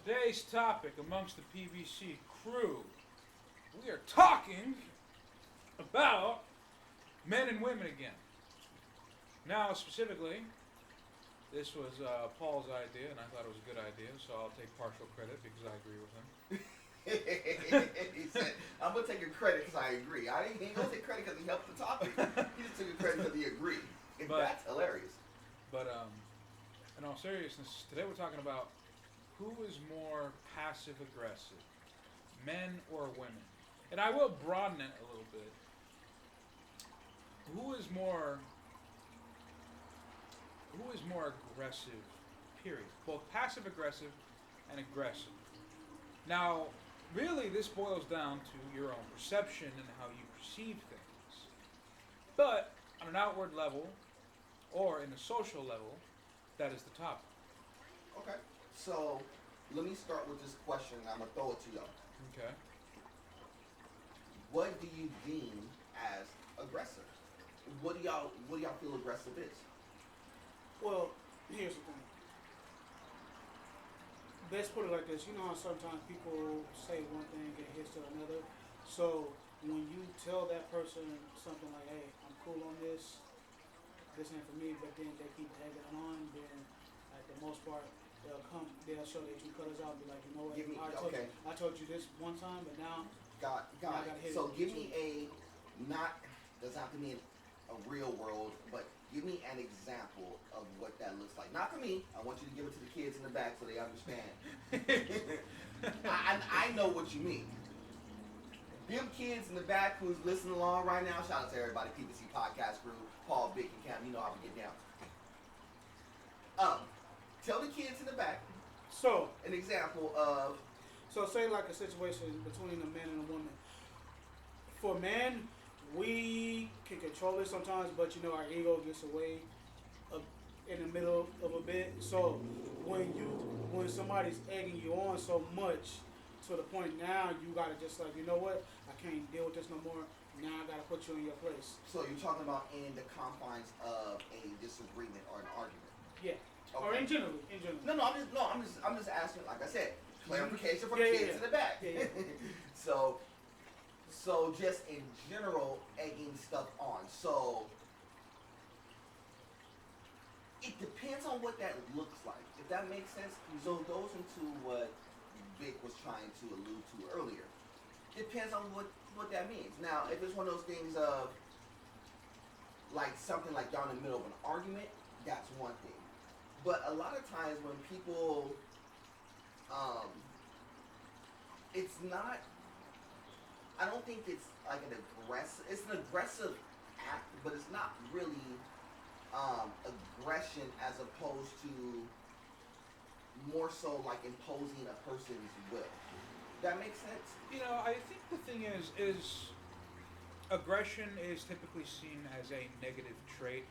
Today's topic amongst the PVC crew, we are talking about men and women again. Now, specifically, this was Paul's idea, and I thought it was a good idea, so I'll take partial credit because I agree with him. He said, I'm going to take your credit because I agree. He ain't going to take credit because he helped the topic. He just took your credit because he agreed. That's hilarious. But in all seriousness, today we're talking about who is more passive-aggressive, men or women. And I will broaden it a little bit. Who is more aggressive, period. Both passive-aggressive and aggressive. Now, really, this boils down to your own perception and how you perceive things. But on an outward level, or in a social level, that is the topic. Okay. So, let me start with this question, and I'm going to throw it to y'all. Okay. What do you deem as aggressive? What do y'all feel aggressive is? Well, here's the thing. Let's put it like this. You know how sometimes people say one thing and hits to another. So when you tell that person something like, "Hey, I'm cool on this. This ain't for me," but then they keep egging it on, then at the most part they'll show their true colors out and be like, "You know what? I told you this one time, but now got it." So give me doesn't have to be a real world, but give me an example of what that looks like. Not for me. I want you to give it to the kids in the back so they understand. I know what you mean. Them kids in the back who's listening along right now, shout out to everybody, PVC Podcast crew, Paul, Vic, and Cam, you know how we get down. Tell the kids in the back an example of... So say like a situation between a man and a woman. For men, we can control it sometimes, but you know our ego gets away in the middle of a bit. So when somebody's egging you on so much to the point now you gotta just like, you know what, I can't deal with this no more. Now I gotta put you in your place. So you're talking about in the confines of a disagreement or an argument? Yeah. Okay. Or in general. No, I'm just asking. Like I said, clarification for kids in the back. Yeah. So just in general, egging stuff on. So it depends on what that looks like. If that makes sense. So it goes into what Vic was trying to allude to earlier. Depends on what that means. Now, if it's one of those things of like something like y'all in the middle of an argument, that's one thing. But a lot of times when people, it's not, I don't think it's like it's an aggressive act, but it's not really aggression as opposed to more so like imposing a person's will. That makes sense? You know, I think the thing is aggression is typically seen as a negative trait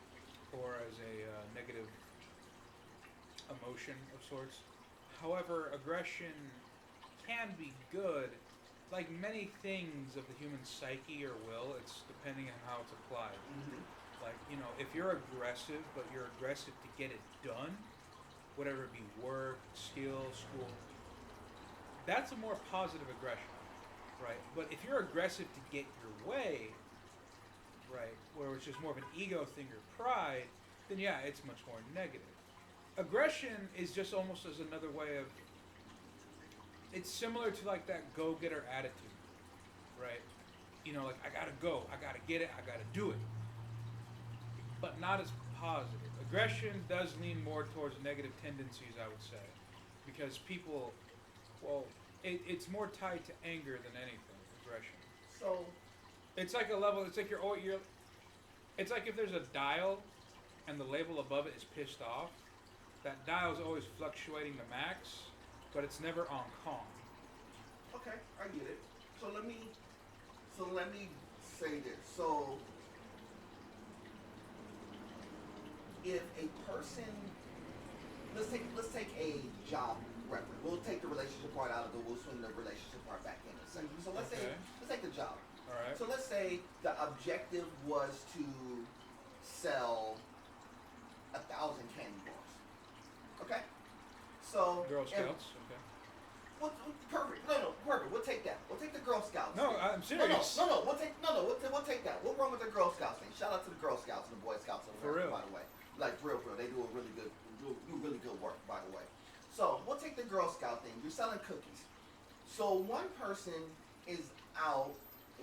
or as a negative emotion of sorts. However, aggression can be good. Like many things of the human psyche or will, it's depending on how it's applied. Mm-hmm. Like, you know, if you're aggressive, but you're aggressive to get it done, whatever it be, work, skill, school, that's a more positive aggression, right? But if you're aggressive to get your way, right, where it's just more of an ego thing or pride, then yeah, it's much more negative. Aggression is just almost as another way of, it's similar to like that go-getter attitude, right? You know, like I gotta go, I gotta get it, I gotta do it. But not as positive. Aggression does lean more towards negative tendencies, I would say. Because people, well, it's more tied to anger than anything, aggression. So, it's like a level, it's like it's like if there's a dial and the label above it is pissed off, that dial is always fluctuating the max, but it's never on calm. okay, I get it. So let me say this. So if a person, let's take a job reference. We'll take the relationship part out of it. We'll swing the relationship part back in a second. So let's take the job. All right. So let's say the objective was to sell 1,000 candy bars. Okay. So Girl Scouts. Okay. Perfect. No, perfect. We'll take that. We'll take the Girl Scouts. No, thing. I'm serious. No. We'll take that. What's wrong with the Girl Scouts thing? Shout out to the Girl Scouts and the Boy Scouts of For America, real. by the way. Like real. They do really good work, by the way. So we'll take the Girl Scout thing. You're selling cookies. So one person is out.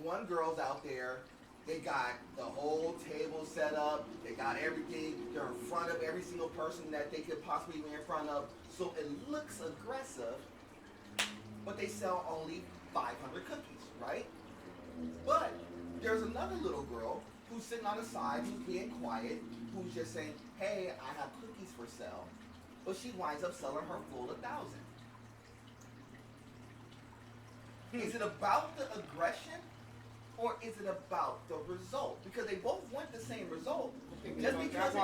One girl's out there. They got the whole table set up. They got everything. They're in front of every single person that they could possibly be in front of. So it looks aggressive, but they sell only 500 cookies, right? But there's another little girl who's sitting on the side, who's being quiet, who's just saying, hey, I have cookies for sale. But she winds up selling her full 1,000. Is it about the aggression? Or is it about the result? Because they both want the same result. Just because it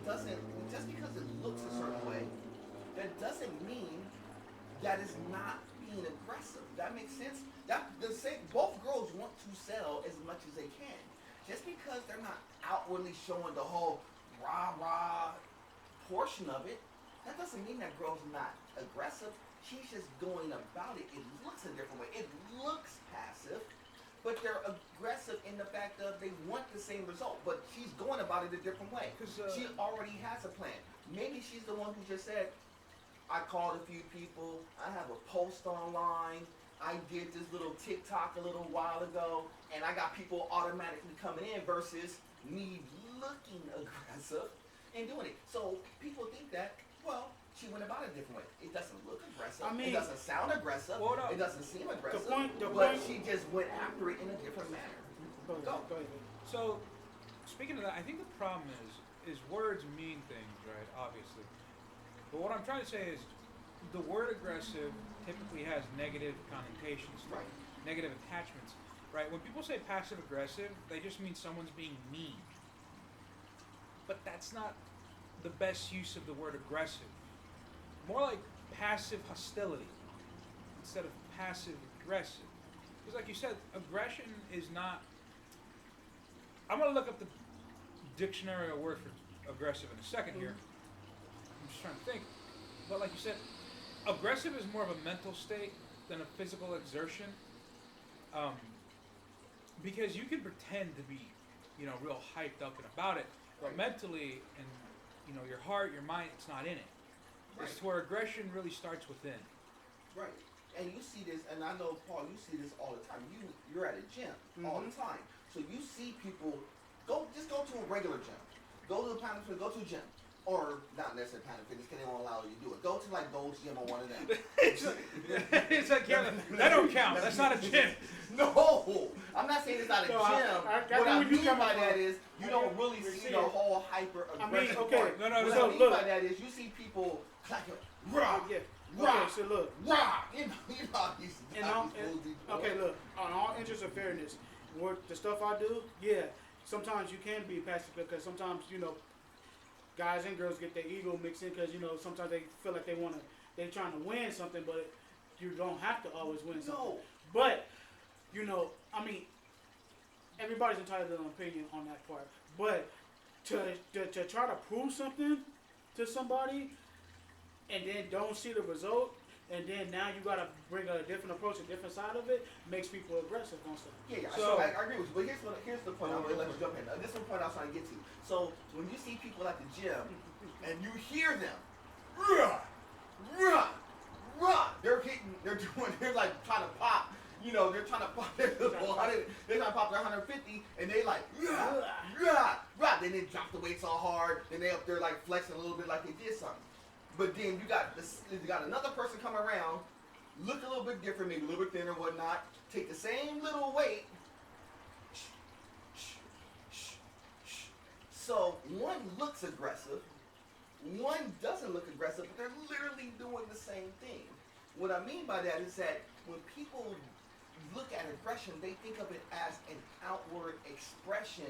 doesn't, just because it looks a certain way, that doesn't mean that it's not being aggressive. That makes sense. Both girls want to sell as much as they can. Just because they're not outwardly showing the whole rah portion of it, that doesn't mean that girl's not aggressive. She's just going about it. It looks a different way. It looks passive, but they're aggressive in the fact of they want the same result, but she's going about it a different way. She already has a plan. Maybe she's the one who just said, I called a few people, I have a post online, I did this little TikTok a little while ago, and I got people automatically coming in versus me looking aggressive and doing it. So people think that, well, she went about it a different way. It doesn't look aggressive. It doesn't sound aggressive. It doesn't seem aggressive. But she just went after it in a different manner. Go ahead. So, speaking of that, I think the problem is words mean things, right? Obviously. But what I'm trying to say is the word aggressive typically has negative connotations, right? Negative attachments, right? When people say passive aggressive, they just mean someone's being mean. But that's not the best use of the word aggressive. More like passive hostility instead of passive aggressive. Because like you said, aggression is not... I'm going to look up the dictionary or word for aggressive in a second here. I'm just trying to think. But like you said, aggressive is more of a mental state than a physical exertion. Because you can pretend to be, real hyped up and about it, but mentally and, your heart, your mind, it's not in it. Right. It's where aggression really starts within. Right. And you see this, and I know, Paul, you see this all the time. You're at a gym all the time. So you see people, go to a regular gym. Go to the Planet Fitness, go to a gym. Or not necessarily Planet Fitness, because they won't allow you to do it. Go to like Gold's Gym or one of them. It's like, yeah, that don't count. That's not a gym. No, I'm not saying it's not a gym. What I mean by that is you don't really see the whole hyper aggressive part. No. What I mean by that is you see people clapping, rah, rah, so look, rah. You know these okay, look. On all interest of fairness, the stuff I do, sometimes you can be passive because sometimes guys and girls get their ego mixed in because sometimes they feel like they're trying to win something, but you don't have to always win something. No. But everybody's entitled to an opinion on that part. But to try to prove something to somebody and then don't see the result, and then now you gotta bring a different approach, a different side of it, makes people aggressive on stuff. Yeah. So I agree with you. But here's the point. I'm gonna let you jump in. This is the point I was trying to get to. So when you see people at the gym and you hear them, rah, rah, rah, they're like trying to pop. They're trying to pop their little 100. They're trying to pop their 150, and they like rah, rah, rah. Then they drop the weights all hard. Then they up there like flexing a little bit like they did something. But then you got another person come around, look a little bit different, maybe a little bit thinner, whatnot. Take the same little weight. So one looks aggressive, one doesn't look aggressive, but they're literally doing the same thing. What I mean by that is that when people look at aggression, they think of it as an outward expression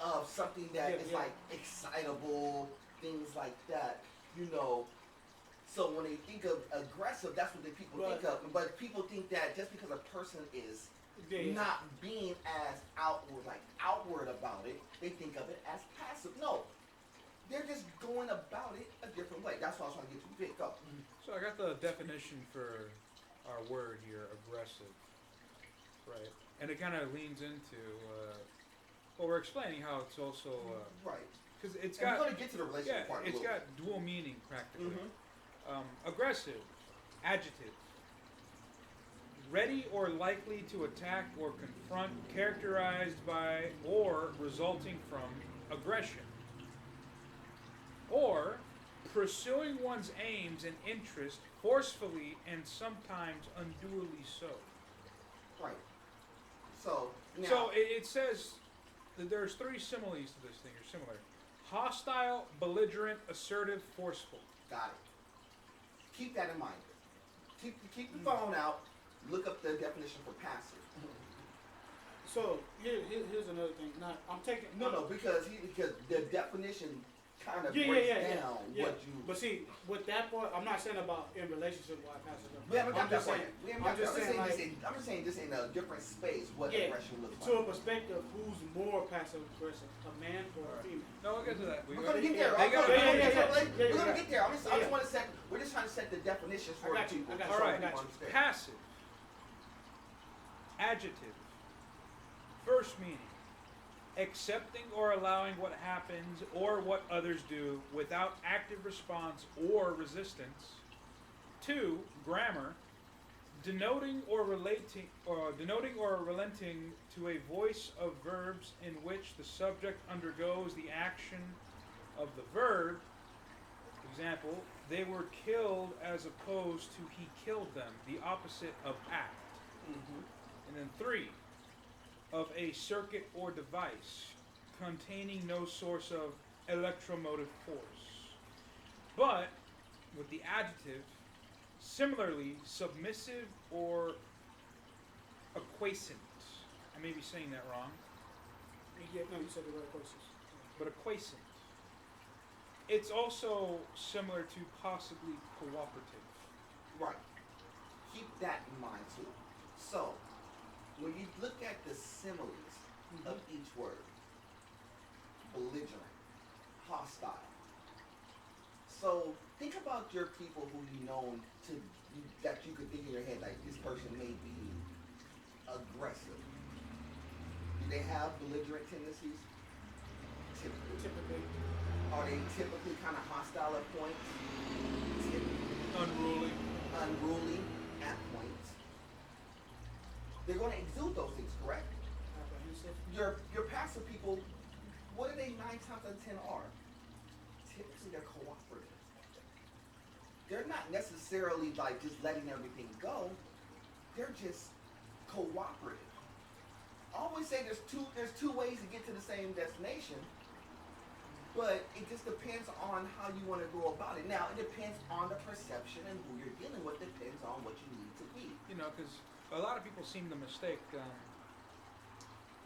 of something that is like excitable, things like that. So when they think of aggressive, that's what people think of. But people think that just because a person is not being as outward about it, they think of it as passive. No, they're just going about it a different way. That's what I was trying to get to. Vic, go. So I got the definition for our word here, aggressive, right? And it kind of leans into well, we're explaining how it's also Right. because it's And got we're going to get to the relationship yeah, part. it's got dual meaning practically. Aggressive, adjective, ready or likely to attack or confront, characterized by or resulting from aggression, or pursuing one's aims and interests forcefully and sometimes unduly so. Right. So, now, So it says that there's three similes to this thing, or similar. Hostile, belligerent, assertive, forceful. got it. Keep that in mind. Keep the phone out. Look up the definition for passive. So here's another thing. Now I'm taking No, because the definition kind of yeah, breaks yeah. down what you. But see, with that part, I'm not saying about in relationship why passive. We haven't got I'm that just part saying. yet. We haven't I'm got just that. saying, like, I'm just saying this in a different space what yeah, aggression looks to a like. perspective, who's more passive aggressive, a man or a female? No, we'll get to that. We're gonna get there. They We're gotta- gonna get there. I just Yeah. want to set. We're just trying to set the definitions for I got you, people. I got so you, All right. people I got you. understand. Passive. Adjective. First meaning. Accepting or allowing what happens or what others do without active response or resistance. 2. Grammar. Denoting or relenting to a voice of verbs in which the subject undergoes the action of the verb. Example, they were killed as opposed to he killed them, the opposite of act. And then 3, of a circuit or device containing no source of electromotive force. But with the adjective, similarly, submissive or acquiescent. I may be saying that wrong, Yeah, no, you said the right places. but acquiescent. It's also similar to possibly cooperative. Right. Keep that in mind too. So, when you look at the similes of each word, belligerent, hostile. So, think about your people who you know that you could think in your head like this person may be aggressive. Do they have belligerent tendencies? Typically. Are they typically kind of hostile at points? Unruly. Unruly at points. They're going to exude those things, correct? Apprehensive. Your passive people, what do they 9 times out of 10 are? Typically they're cooperative. They're not necessarily like just letting everything go. They're just cooperative. I always say there's two ways to get to the same destination, but it just depends on how you want to go about it. Now, it depends on the perception and who you're dealing with. Depends on what you need to be. You know, because a lot of people seem to mistake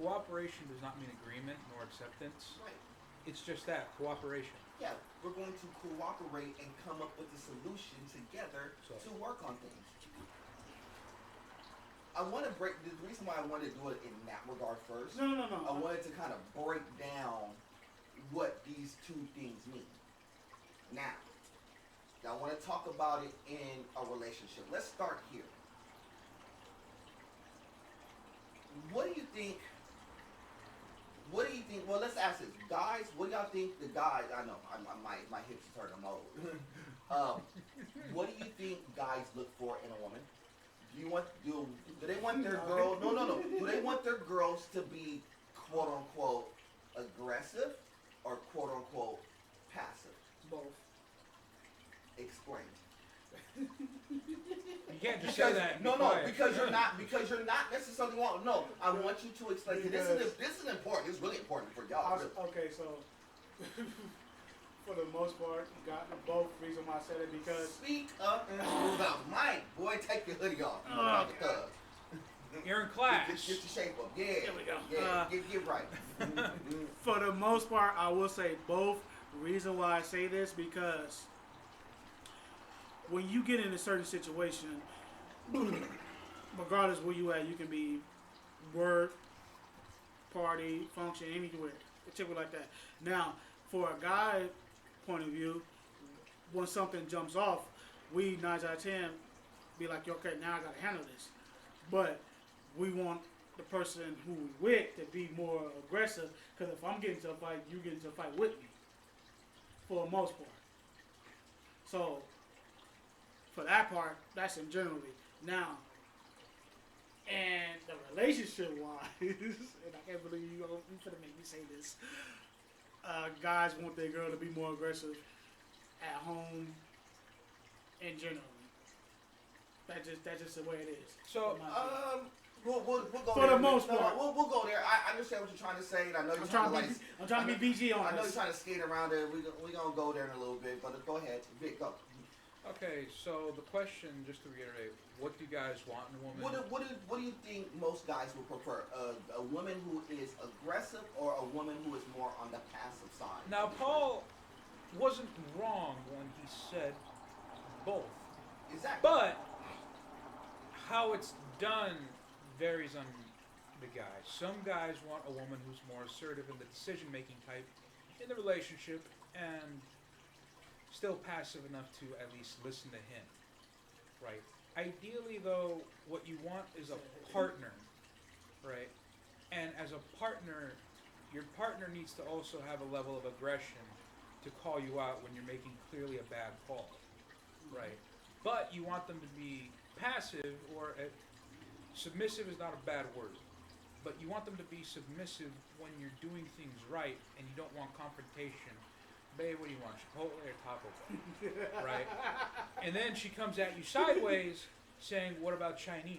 cooperation does not mean agreement nor acceptance. Right. It's just that, cooperation. Yeah, we're going to cooperate and come up with a solution together So- to work on things. I want to break, the reason why I wanted to do it in that regard first, No. I wanted to kind of break down what these two things mean. Now, I want to talk about it in a relationship. Let's start here. What do you think, well, let's ask this. Guys, what do y'all think the guys, I know, my hips are turning, I'm old. What do you think guys look for in a woman? Do they want their girls, no. Do they want their girls to be quote unquote aggressive or quote unquote passive? Both. Explain. You can't just say that. And be No, quiet. because you're not necessarily want. No, I want you to explain. 'Cause this is important. This is really important for y'all. Really. Okay, so for the most part, got both. Reason why I said it because Speak up and move out. Mike, boy, take your hoodie off. Oh, You're in class. Get your shape up. Yeah. There we go. Yeah. Get right. for the most part, I will say both. Reason why I say this because when you get in a certain situation, regardless where you at, you can be work, party, function, anywhere, typically like that. Now, for a guy point of view, when something jumps off, we 9 out of 10 be like, okay, now I gotta handle this. But we want the person who we with to be more aggressive. Because if I'm getting into a fight, you get into a fight with me, for the most part. So for that part, that's in generally. Now, and the relationship wise, and I can't believe you finna make me say this. Guys want their girl to be more aggressive at home and generally. That's just the way it is. So, we'll go For there. the most part. We'll go there. I understand what you're trying to say, and I know you're trying to I'm trying to be BG on I know this. you're trying to skate around it. We're gonna go there in a little bit, but go ahead, Vic, go. okay, so the question, just to reiterate, what do you guys want in a woman? What do you think most guys would prefer? A woman who is aggressive or a woman who is more on the passive side? Now, Paul wasn't wrong when he said both, Exactly. but how it's done varies on the guy. Some guys want a woman who's more assertive in the decision-making type in the relationship and still passive enough to at least listen to him, right? Ideally, though, what you want is a partner, right? And as a partner, your partner needs to also have a level of aggression to call you out when you're making clearly a bad call, right? But you want them to be passive, or submissive is not a bad word, but you want them to be submissive when you're doing things right and you don't want confrontation. Babe, what do you want, Chipotle or Taco Bell? Right? And then she comes at you sideways saying, what about Chinese?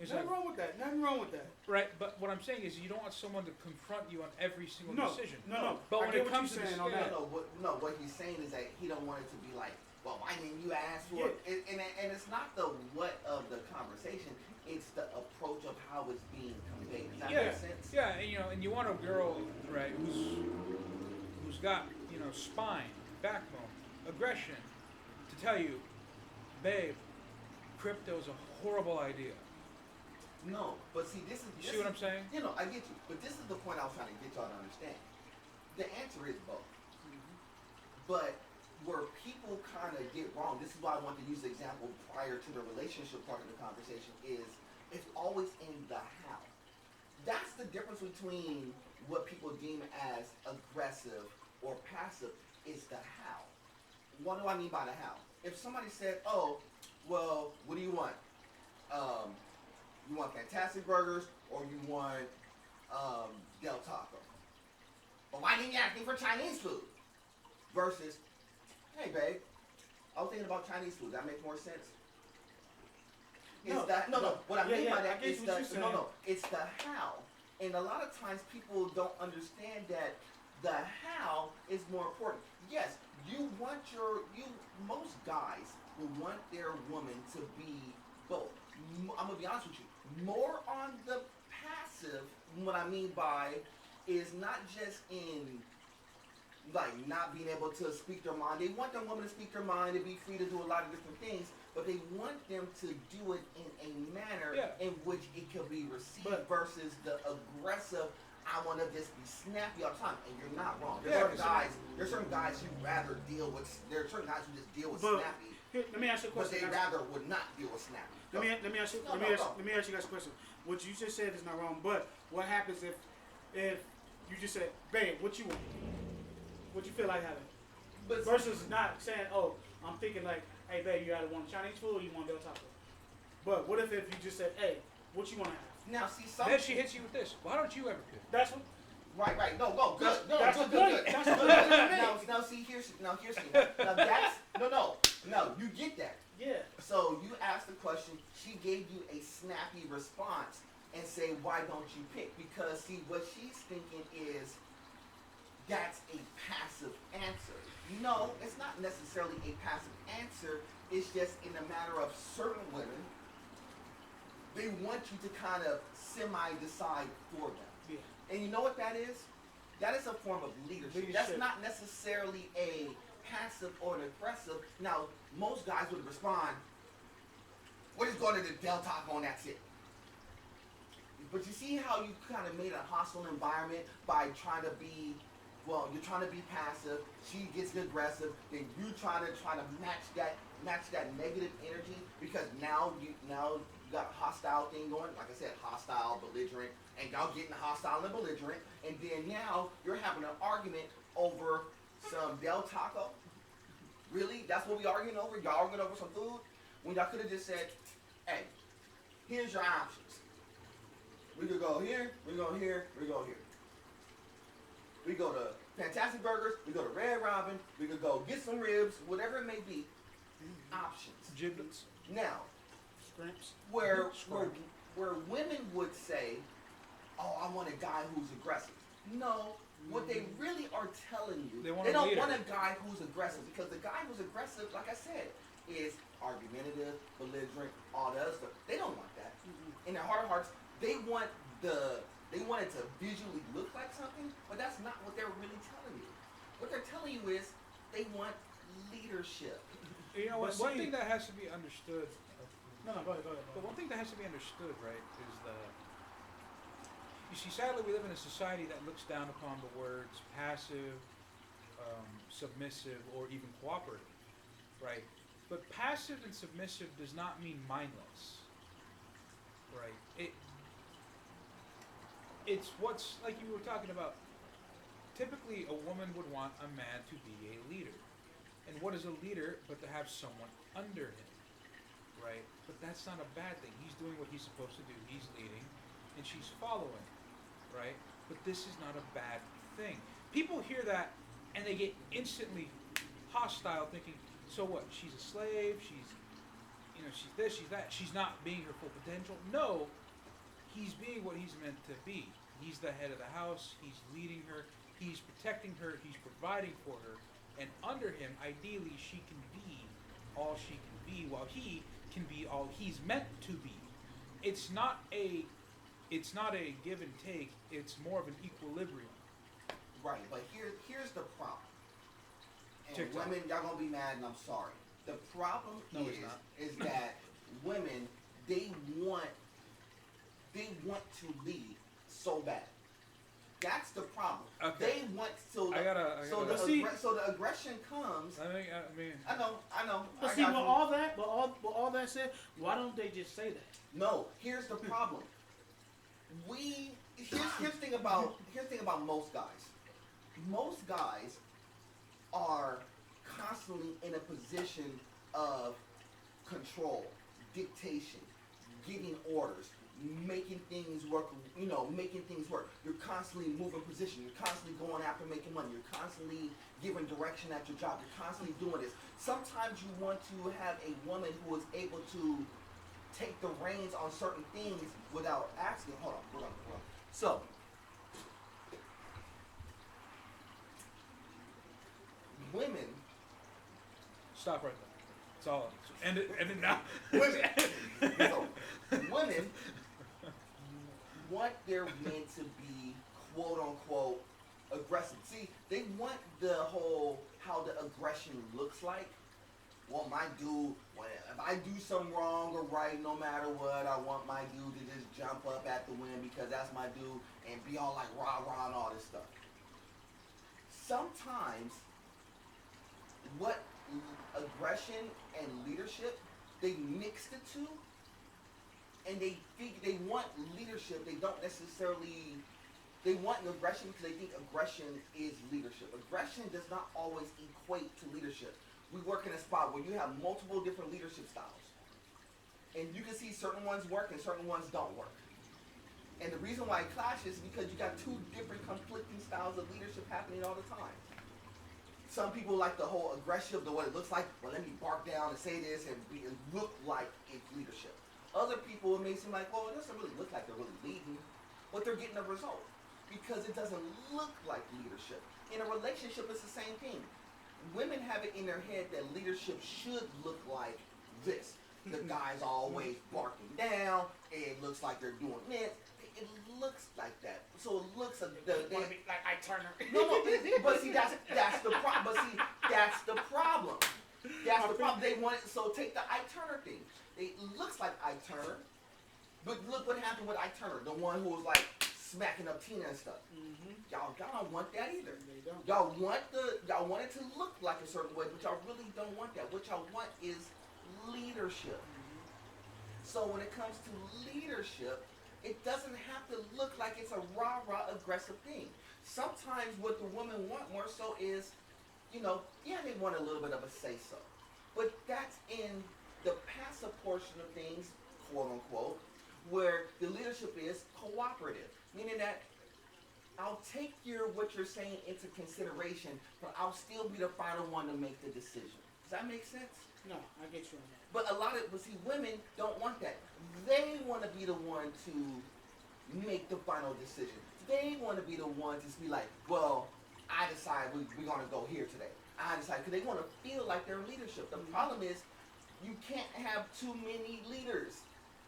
It's Nothing wrong with that. Nothing wrong with that. right, but what I'm saying is you don't want someone to confront you on every single decision. No. But I when get it what comes to you're the saying on scale, that. What he's saying is that he don't want it to be like, well, why didn't you ask for it? And it's not the what of the conversation, it's the approach of how it's being conveyed. Does that make sense? Yeah, and you want a girl, right, who's got, spine, backbone, aggression, to tell you, babe, crypto's a horrible idea. No, but see, this You see what I'm saying? I get you. But this is the point I was trying to get y'all to understand. The answer is both. But where people kind of get wrong, this is why I want to use the example prior to the relationship part of the conversation, is it's always in the how. That's the difference between what people deem as aggressive or passive, is the how. What do I mean by the how? If somebody said, oh, well, what do you want? You want Fantastic Burgers or you want Del Taco? But why didn't you ask me for Chinese food? Versus, hey babe, I was thinking about Chinese food. That makes more sense. What I mean by that is it's the how. And a lot of times people don't understand that the how is more important. Yes, most guys will want their woman to be both. I'm gonna be honest with you. More on the passive. What I mean by is not just in like not being able to speak their mind. They want their woman to speak their mind and be free to do a lot of different things, but they want them to do it in a manner in which it can be received versus the aggressive. I want to just be snappy all the time, and you're not wrong. There's certain guys who rather deal with. There are certain guys who just deal with snappy. Here, let me ask you a question. But they rather would not deal with snappy. Let me ask you guys a question. What you just said is not wrong, but what happens if you just said, babe, what you want? What you feel like having? But versus not saying, oh, I'm thinking like, hey babe, you either want Chinese food or you want Del Taco. But what if you just said, hey, what you want to have? Now see, then she hits you with this. Why don't you ever pick? That's what. Right. No, go. Good. That's good. That's good. Now, see, here's now, that's no. You get that. Yeah. So you asked the question. She gave you a snappy response and say, why don't you pick? Because see, what she's thinking is that's a passive answer. No, it's not necessarily a passive answer. It's just in a matter of certain women, they want you to kind of semi-decide for them. Yeah. And you know what that is? That is a form of leadership. That's not necessarily a passive or an aggressive. Now, most guys would respond, we're just going to the Del Taco and that's it. But you see how you kind of made a hostile environment by trying to be well, you're trying to be passive. She gets aggressive. Then you try to match that negative energy because now you got a hostile thing going. Like I said, hostile, belligerent, and y'all getting hostile and belligerent. And then now you're having an argument over some Del Taco. Really? That's what we arguing over? Y'all arguing over some food? When y'all could have just said, hey, here's your options. We could go here, we go here, we go here. We go to Fantastic Burgers, we go to Red Robin, we could go get some ribs, whatever it may be. Options. Giblets. Now, Scrimps. where women would say, oh, I want a guy who's aggressive. No, what they really are telling you, they don't want a guy who's aggressive because the guy who's aggressive, like I said, is argumentative, belligerent, all the other stuff. They don't want that. In their heart of hearts, they want it to visually look like something, but that's not what they're really telling you. What they're telling you is they want leadership. You know what? One thing that has to be understood. No, go ahead. But one thing that has to be understood, right, is you see, sadly, we live in a society that looks down upon the words passive, submissive, or even cooperative, right? But passive and submissive does not mean mindless, right? It's what's, like you were talking about, typically a woman would want a man to be a leader. And what is a leader but to have someone under him, right? But that's not a bad thing. He's doing what he's supposed to do. He's leading, and she's following, right? But this is not a bad thing. People hear that, and they get instantly hostile, thinking, so what? She's a slave. She's this, she's that. She's not being her full potential. No, he's being what he's meant to be. He's the head of the house. He's leading her. He's protecting her. He's providing for her. And under him, ideally, she can be all she can be, while he can be all he's meant to be. It's not a give and take. It's more of an equilibrium. Right, but here's the problem. And TikTok. women, y'all gonna be mad, and I'm sorry. The problem is that women they want to lead so bad. That's the problem. Okay. They want so the aggression comes. I mean. I know. But see, with all that said, why don't they just say that? No. Here's the problem. Here's the thing about most guys. Most guys are constantly in a position of control, dictation, giving orders, making things work. You're constantly moving position. You're constantly going after making money. You're constantly giving direction at your job. You're constantly doing this. Sometimes you want to have a woman who is able to take the reins on certain things without asking. Hold on. So, women. Stop right there. It's all. End it now. Women want their men to be quote unquote aggressive. See, they want the whole how the aggression looks like. Well, my dude, if I do something wrong or right, no matter what, I want my dude to just jump up at the wind because that's my dude and be all like rah and all this stuff. Sometimes, what aggression and leadership, they mix the two, and they want leadership. They don't necessarily. They want aggression because they think aggression is leadership. Aggression does not always equate to leadership. We work in a spot where you have multiple different leadership styles. And you can see certain ones work and certain ones don't work. And the reason why it clashes is because you got two different conflicting styles of leadership happening all the time. Some people like the whole aggression, the what it looks like, well, let me bark down and say this and look like it's leadership. Other people, it may seem like, well, it doesn't really look like they're really leading, but they're getting a result because it doesn't look like leadership. In a relationship, it's the same thing. Women have it in their head that leadership should look like this. The guy's always barking down. It looks like they're doing this. It looks like that. So it looks like like I Turner. No, but see, that's the problem. But see, that's the problem. That's the problem. They want it. So take the Ike Turner thing. It looks like Ike Turner, but look what happened with Ike Turner, the one who was like smacking up Tina and stuff. Mm-hmm. Y'all don't want that either. They don't. Y'all want it to look like a certain way, but y'all really don't want that. What y'all want is leadership. Mm-hmm. So when it comes to leadership, it doesn't have to look like it's a rah-rah aggressive thing. Sometimes what the women want more so is, they want a little bit of a say-so. But that's in the passive portion of things, quote unquote, where the leadership is cooperative, meaning that I'll take what you're saying into consideration, but I'll still be the final one to make the decision. Does that make sense? No, I get you on that. But see, women don't want that. They want to be the one to make the final decision. They want to be the one to be like, well, I decide we're going to go here today. I decide, because they want to feel like they're in leadership. The problem is, you can't have too many leaders.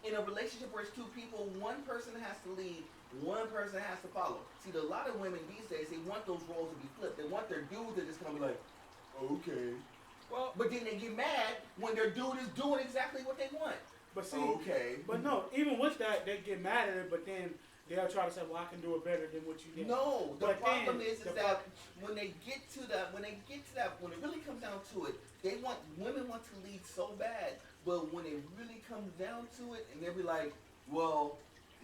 In a relationship where it's two people, one person has to lead, one person has to follow. See, a lot of women these days, they want those roles to be flipped. They want their dude to just come be like, okay. Well, but then they get mad when their dude is doing exactly what they want. But see, okay. But no, even with that, they get mad at it, but then they'll try to say, well, I can do it better than what you did. No, the problem is that when it really comes down to it, women want to lead so bad, but when it really comes down to it, and they'll be like, well,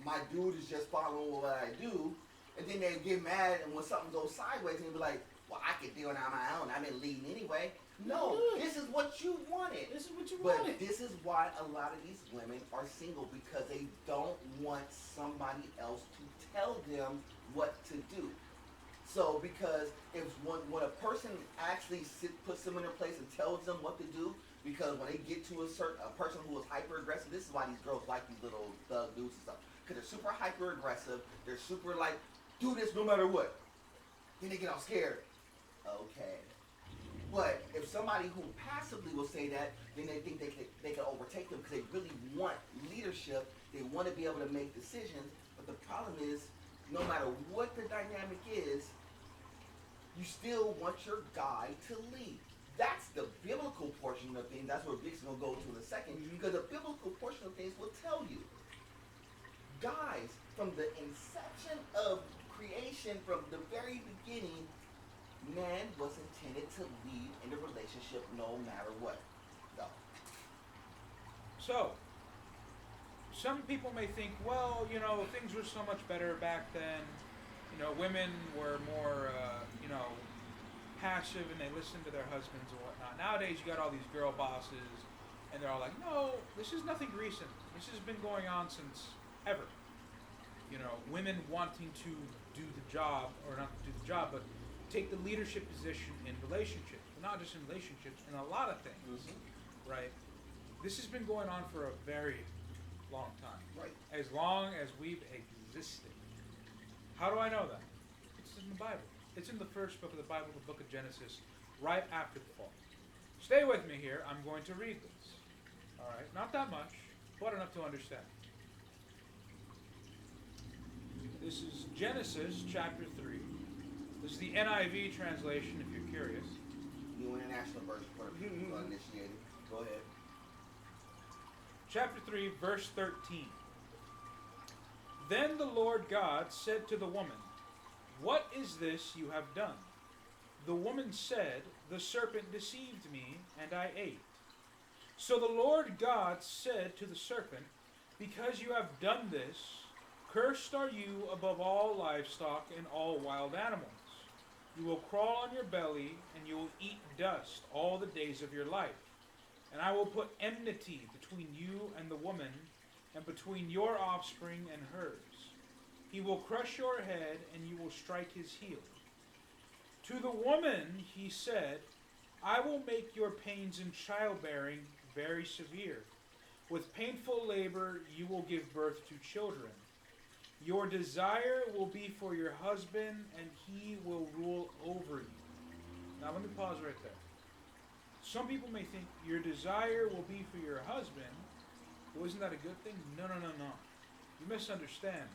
my dude is just following what I do, and then they get mad, and when something goes sideways, and they'll be like, well, I can do it on my own, I've been leading anyway. No, this is what you wanted. This is what you But wanted. this is why a lot of these women are single, because they don't want somebody else to tell them what to do. So because when a person actually puts them in their place and tells them what to do, because when they get to a person who is hyper aggressive, this is why these girls like these little thug dudes and stuff. Because they're super hyper aggressive, they're super like, do this no matter what. Then they get all scared. Okay. But if somebody who passively will say that, then they think they can overtake them because they really want leadership. They want to be able to make decisions. But the problem is, no matter what the dynamic is, you still want your guy to lead. That's the biblical portion of things. That's what Vic's going to go to in a second. Because the biblical portion of things will tell you, guys, from the inception of creation, from the very beginning, man was intended to lead in the relationship no matter what. No. So, some people may think, well, things were so much better back then. Women were more, passive and they listened to their husbands and whatnot. Nowadays, you got all these girl bosses, and they're all like, no, this is nothing recent. This has been going on since ever. Women wanting to do the job, or not do the job, but take the leadership position in relationships. But not just in relationships, in a lot of things, right? This has been going on for a very long time. Right. As long as we've existed. How do I know that? It's in the Bible. It's in the first book of the Bible, the book of Genesis, right after the fall. Stay with me here. I'm going to read this. All right? Not that much, but enough to understand. This is Genesis chapter 3. This is the NIV translation, if you're curious. New International Version for the people who are initiated. Go ahead. Chapter 3, verse 13. Then the Lord God said to the woman, "What is this you have done?" The woman said, "The serpent deceived me, and I ate." So the Lord God said to the serpent, "Because you have done this, cursed are you above all livestock and all wild animals. You will crawl on your belly, and you will eat dust all the days of your life. And I will put enmity between you and the woman, and between your offspring and hers. He will crush your head, and you will strike his heel." To the woman he said, "I will make your pains in childbearing very severe. With painful labor you will give birth to children. Your desire will be for your husband, and he will rule over you." Now let me pause right there. Some people may think your desire will be for your husband. Well, isn't that a good thing? No. You misunderstand.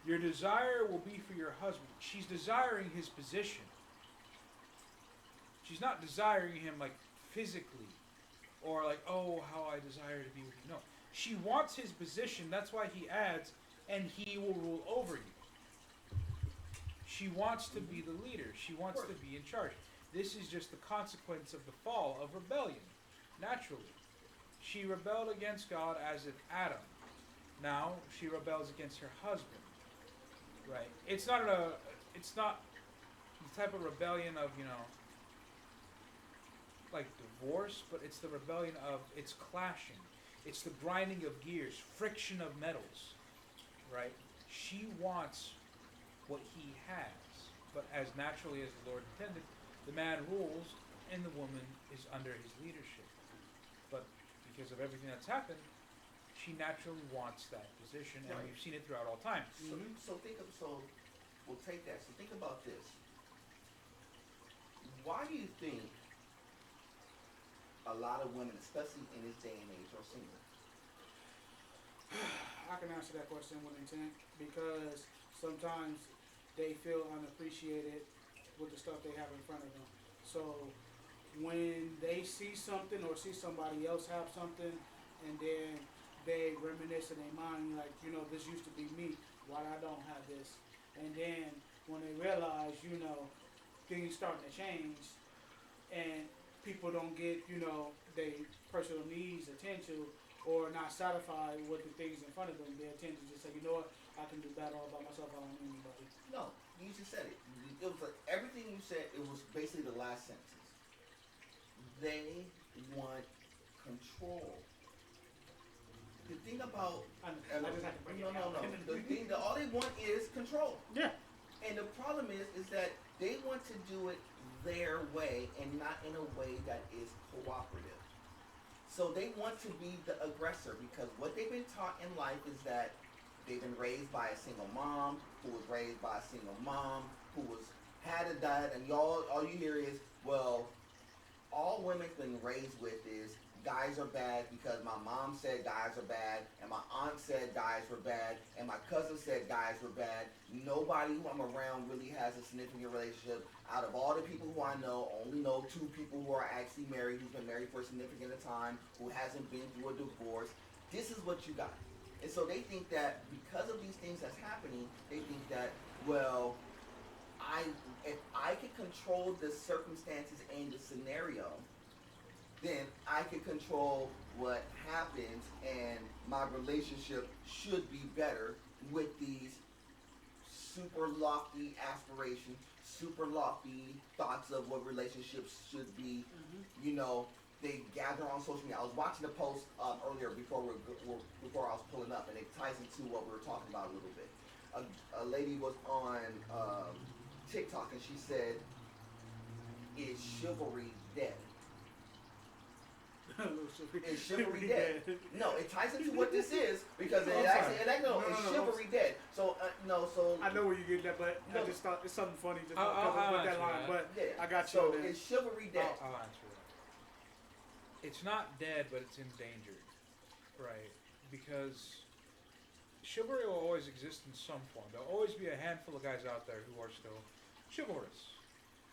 Your desire will be for your husband. She's desiring his position. She's not desiring him like physically or like, oh, how I desire to be with you. No. She wants his position. That's why he adds, and he will rule over you. She wants to be the leader. She wants to be in charge. This is just the consequence of the fall of rebellion. Naturally. She rebelled against God as in Adam. Now she rebels against her husband. Right? It's not the type of rebellion of, like divorce, but it's the rebellion of it's clashing. It's the grinding of gears, friction of metals. Right? She wants what he has. But as naturally as the Lord intended, the man rules and the woman is under his leadership. But because of everything that's happened, she naturally wants that position, and we've seen it throughout all time. So we'll take that. So think about this. Why do you think a lot of women, especially in this day and age, are single? I can answer that question with intent because sometimes they feel unappreciated with the stuff they have in front of them. So when they see something or see somebody else have something, and then they reminisce in their mind like, this used to be me, why I don't have this? And then when they realize, things starting to change and people don't get, their personal needs attended to or not satisfied with the things in front of them, they tend to just say, you know what, I can do that all by myself, I don't need anybody. No, you just said it. It was like everything you said, it was basically the last sentence. They want control. The thing about I just have to bring it no. out. The thing that all they want is control. Yeah. And the problem is that they want to do it their way and not in a way that is cooperative. So they want to be the aggressor because what they've been taught in life is that they've been raised by a single mom who was raised by a single mom who had a dad, and all you hear is, well, all women's been raised with is guys are bad because my mom said guys are bad, and my aunt said guys were bad, and my cousin said guys were bad. Nobody who I'm around really has a significant relationship. Out of all the people who I know, only know 2 people who are actually married, who's been married for a significant time, who hasn't been through a divorce. This is what you got. And so they think that because of these things that's happening, they think that, well, if I can control the circumstances and the scenario, then I can control what happens, and my relationship should be better with these super lofty aspirations, super lofty thoughts of what relationships should be. They gather on social media. I was watching a post earlier before I was pulling up, and it ties into what we were talking about a little bit. A lady was on TikTok, and she said, "Is chivalry dead?" Is chivalry dead? No, it ties into what this is because is chivalry dead? So so I know where you get that, but I just thought it's something funny just I'll with that line. that. But yeah. I got you. So on that. is chivalry dead? I'll answer that. It's not dead, but it's endangered, right? Because chivalry will always exist in some form. There'll always be a handful of guys out there who are still chivalrous,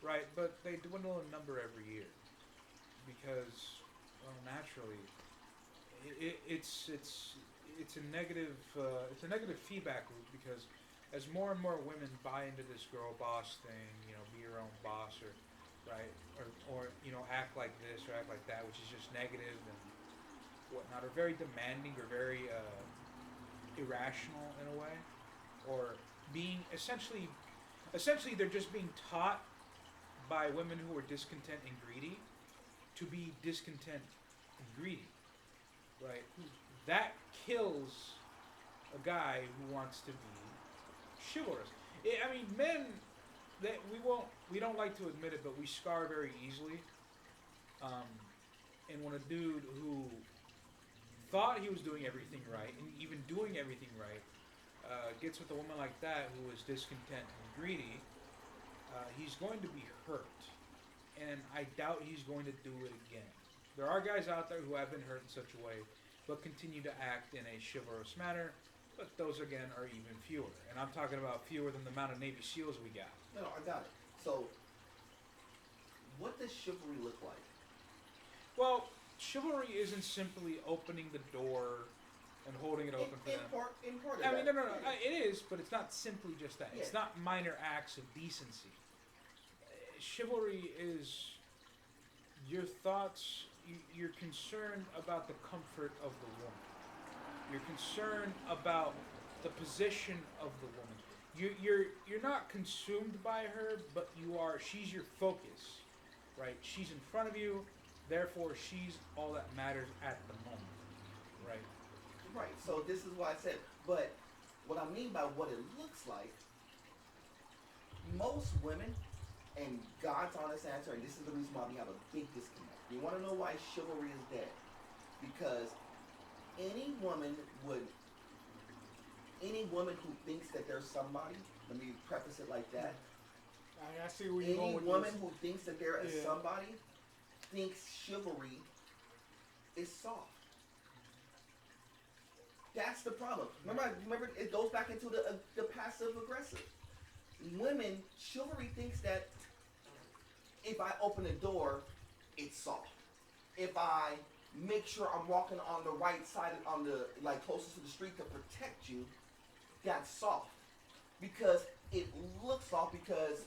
right? But they dwindle in number every year because, well, naturally, it's a negative feedback loop because as more and more women buy into this girl boss thing, be your own boss or right or act like this or act like that, which is just negative and whatnot, or very demanding or very irrational in a way, or being essentially they're just being taught by women who are discontent and greedy to be discontent and greedy, right? That kills a guy who wants to be chivalrous. Men, that we don't like to admit it, but we scar very easily. And when a dude who thought he was doing everything right, and even doing everything right, gets with a woman like that who is discontent and greedy, he's going to be hurt. And I doubt he's going to do it again. There are guys out there who have been hurt in such a way, but continue to act in a chivalrous manner, but those again are even fewer. And I'm talking about fewer than the amount of Navy SEALs we got. No, I got it. So, what does chivalry look like? Well, chivalry isn't simply opening the door and holding it open for them. Important. I mean, no. It is, but it's not simply just that. Yeah. It's not minor acts of decency. Chivalry is your thoughts. You're concerned about the comfort of the woman. You're concerned about the position of the woman. You're not consumed by her, but you are. She's your focus, right? She's in front of you, therefore she's all that matters at the moment, right? Right. So this is why I said. But what I mean by what it looks like, most women, and God's honest answer, and this is the reason why we have a big disconnect. You want to know why chivalry is dead? Because any woman who thinks that there's somebody, let me preface it like that. I see where you're going with Any woman this. who thinks that there is somebody thinks chivalry is soft. That's the problem. Remember, it goes back into the passive aggressive. Women, chivalry thinks that if I open the door, it's soft. If I make sure I'm walking on the right side, on the closest to the street to protect you, that's soft. Because it looks soft because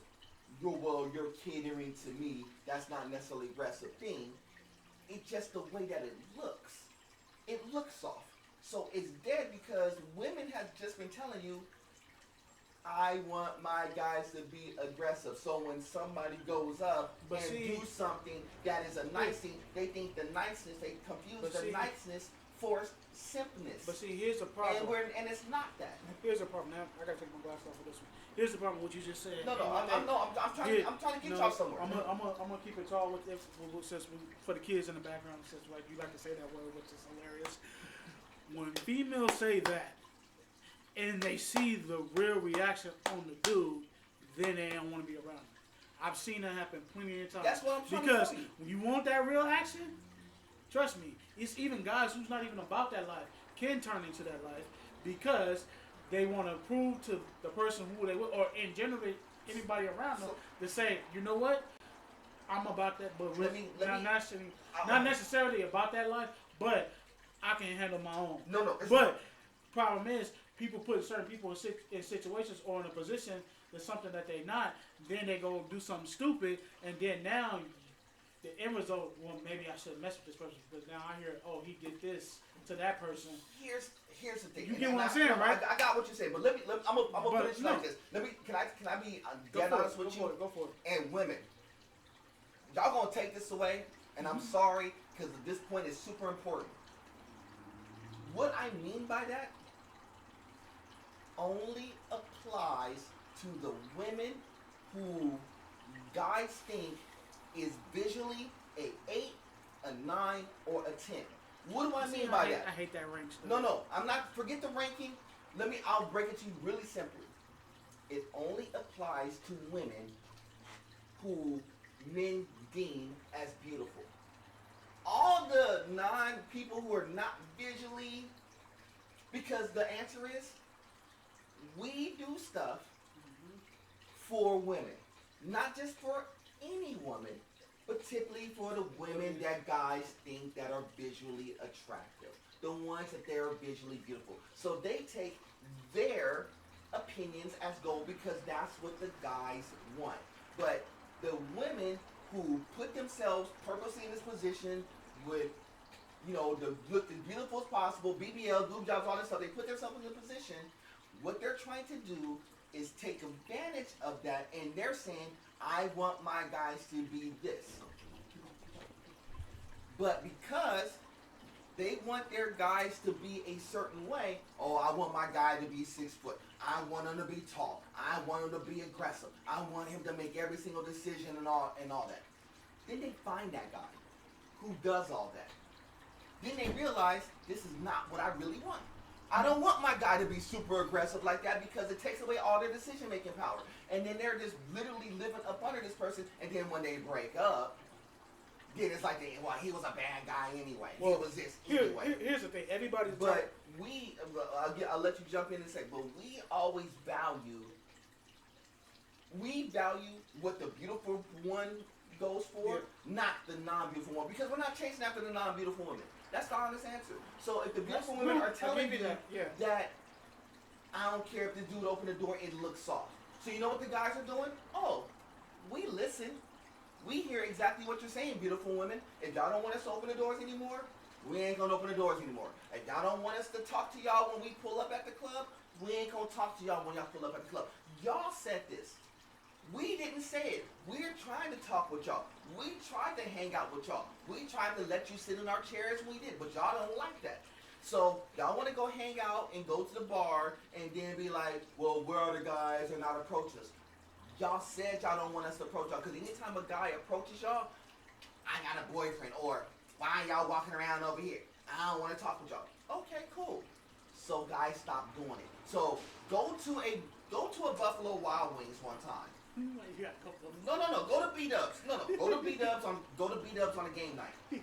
you're catering to me. That's not necessarily aggressive thing. It's just the way that it looks. It looks soft. So it's dead because women have just been telling you, I want my guys to be aggressive. So when somebody goes up do something that is a nice thing, they think the niceness, they confuse the niceness for simpness. But see, here's the problem. And it's not that. Here's the problem. Now, I gotta take my glass off for this one. Here's the problem. What you just said. I'm trying to get y'all somewhere. I'm gonna keep it tall with this, for the kids in the background. Since you like to say that word, which is hilarious. When females say that, and they see the real reaction on the dude, then they don't want to be around him. I've seen that happen plenty of times. That's what I'm trying to Because tell you. when you want that real action, trust me, it's even guys who's not even about that life can turn into that life because they want to prove to the person who they were, or in general anybody around them, to say, you know what, I'm about that, but not necessarily about that life, but I can handle my own. But problem is, people put certain people in situations or in a position that's something that they're not. Then they go do something stupid, and then now the end result. Well, maybe I shouldn't mess with this person because now I hear, oh, he did this to that person. Here's the thing. You get what I'm saying, right? I got what you're saying, but I'm gonna finish like this. Can I be dead honest with you? Go for it. And women, y'all gonna take this away, and I'm sorry because this point is super important. What I mean by that only applies to the women who guys think is visually a 8, a 9, or a 10. What do I mean by that? I hate that rank stuff. No, I'm not. Forget the ranking. I'll break it to you really simply. It only applies to women who men deem as beautiful. All the non-people who are not visually, because the answer is, we do stuff for women. Not just for any woman, but typically for the women that guys think that are visually attractive. The ones that they're visually beautiful. So they take their opinions as gold because that's what the guys want. But the women who put themselves purposely in this position with, to look as beautiful as possible, BBL, boob jobs, all this stuff, they put themselves in a position. What they're trying to do is take advantage of that, and they're saying, I want my guys to be this. But because they want their guys to be a certain way, I want my guy to be 6 foot. I want him to be tall. I want him to be aggressive. I want him to make every single decision and all that. Then they find that guy who does all that. Then they realize this is not what I really want. I don't want my guy to be super aggressive like that because it takes away all their decision-making power. And then they're just literally living up under this person. And then when they break up, then it's like, he was a bad guy anyway. He was this anyway. Here's the thing. Everybody's I'll let you jump in and say, but we always value what the beautiful one goes for, not the non-beautiful one. Because we're not chasing after the non-beautiful woman. That's the honest answer. So if the beautiful women are telling you that I don't care if the dude open the door, it looks soft. So you know what the guys are doing? Oh, we listen. We hear exactly what you're saying, beautiful women. If y'all don't want us to open the doors anymore, we ain't gonna open the doors anymore. If y'all don't want us to talk to y'all when we pull up at the club, we ain't gonna talk to y'all when y'all pull up at the club. Y'all said this. We didn't say it. We're trying to talk with y'all. We tried to hang out with y'all. We tried to let you sit in our chairs, we did, but y'all don't like that. So y'all want to go hang out and go to the bar and then be like, well, where are the guys and not approach us? Y'all said y'all don't want us to approach y'all because anytime a guy approaches y'all, I got a boyfriend, or why are y'all walking around over here? I don't want to talk with y'all. Okay, cool. So guys, stop doing it. So go to a Buffalo Wild Wings one time. No. Go to B-Dubs. No. Go to B-Dubs on a game night. He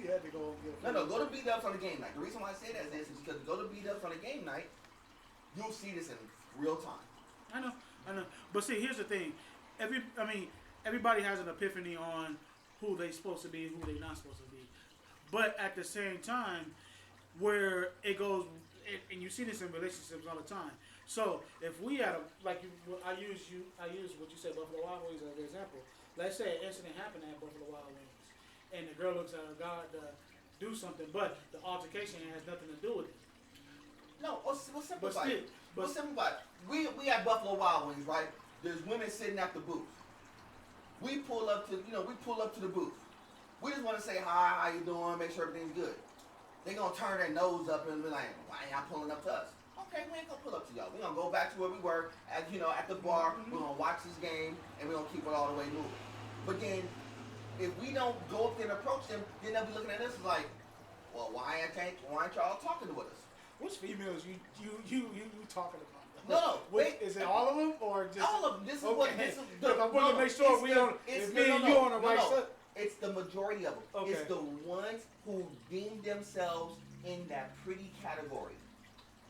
had to go. No. Go to B-Dubs on a game night. The reason why I say that is because go to B-Dubs on a game night, you'll see this in real time. I know. But see, here's the thing. Everybody has an epiphany on who they supposed to be and who they not supposed to be. But at the same time, where it goes, and you see this in relationships all the time. So if we had I use what you said, Buffalo Wild Wings as an example. Let's say an incident happened at Buffalo Wild Wings, and the girl looks at her guy to do something, but the altercation has nothing to do with it. No, what's simple about it? What's simple about it? We at Buffalo Wild Wings, right? There's women sitting at the booth. We pull up to the booth. We just want to say hi, how you doing, make sure everything's good. They gonna turn their nose up and be like, why y'all pulling up to us? Okay, we ain't gonna pull up to y'all. We gonna go back to where we were at the bar. We're gonna watch this game and we're gonna keep it all the way moving. But then, if we don't go up there and approach them, then they'll be looking at us like, well, why aren't y'all talking with us? Which females you talking about? No. Is it all of them or just all of them? This is okay. what this is. I want to make sure we on. It's me and you on the right side. It's the majority of them. Okay. It's the ones who deem themselves in that pretty category.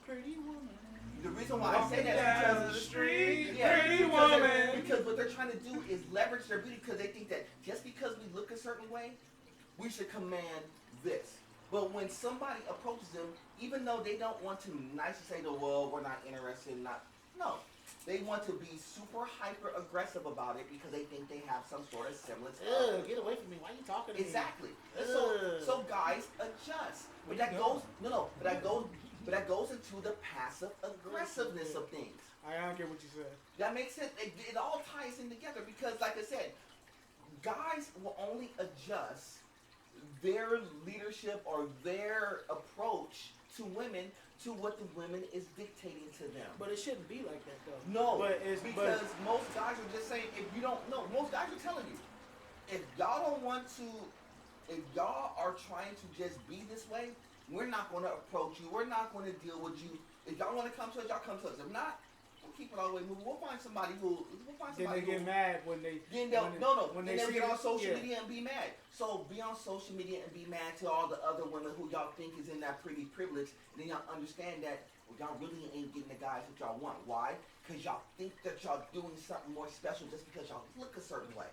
Pretty woman. The reason why I say that is because the street, pretty woman. Because what they're trying to do is leverage their beauty because they think that just because we look a certain way, we should command this. But when somebody approaches them, even though they don't want to nicely say, well, we're not interested, no. They want to be super hyper aggressive about it because they think they have some sort of semblance. Get away from me! Why are you talking to me? Exactly. So guys adjust. But that goes into the passive aggressiveness of things. I don't get what you said. That makes sense. It all ties in together because, like I said, guys will only adjust their leadership or their approach to women to what the women is dictating to them. But it shouldn't be like that though. No, because most guys are just saying, if you don't know, most guys are telling you, if y'all are trying to just be this way, we're not going to approach you. We're not going to deal with you. If y'all want to come to us, y'all come to us. If not, we'll keep it all the way moving. We'll find somebody who. Then they get mad when they. Then they'll get on social media and be mad. So be on social media and be mad to all the other women who y'all think is in that pretty privilege. And then y'all understand that y'all really ain't getting the guys that y'all want. Why? Because y'all think that y'all doing something more special just because y'all look a certain way.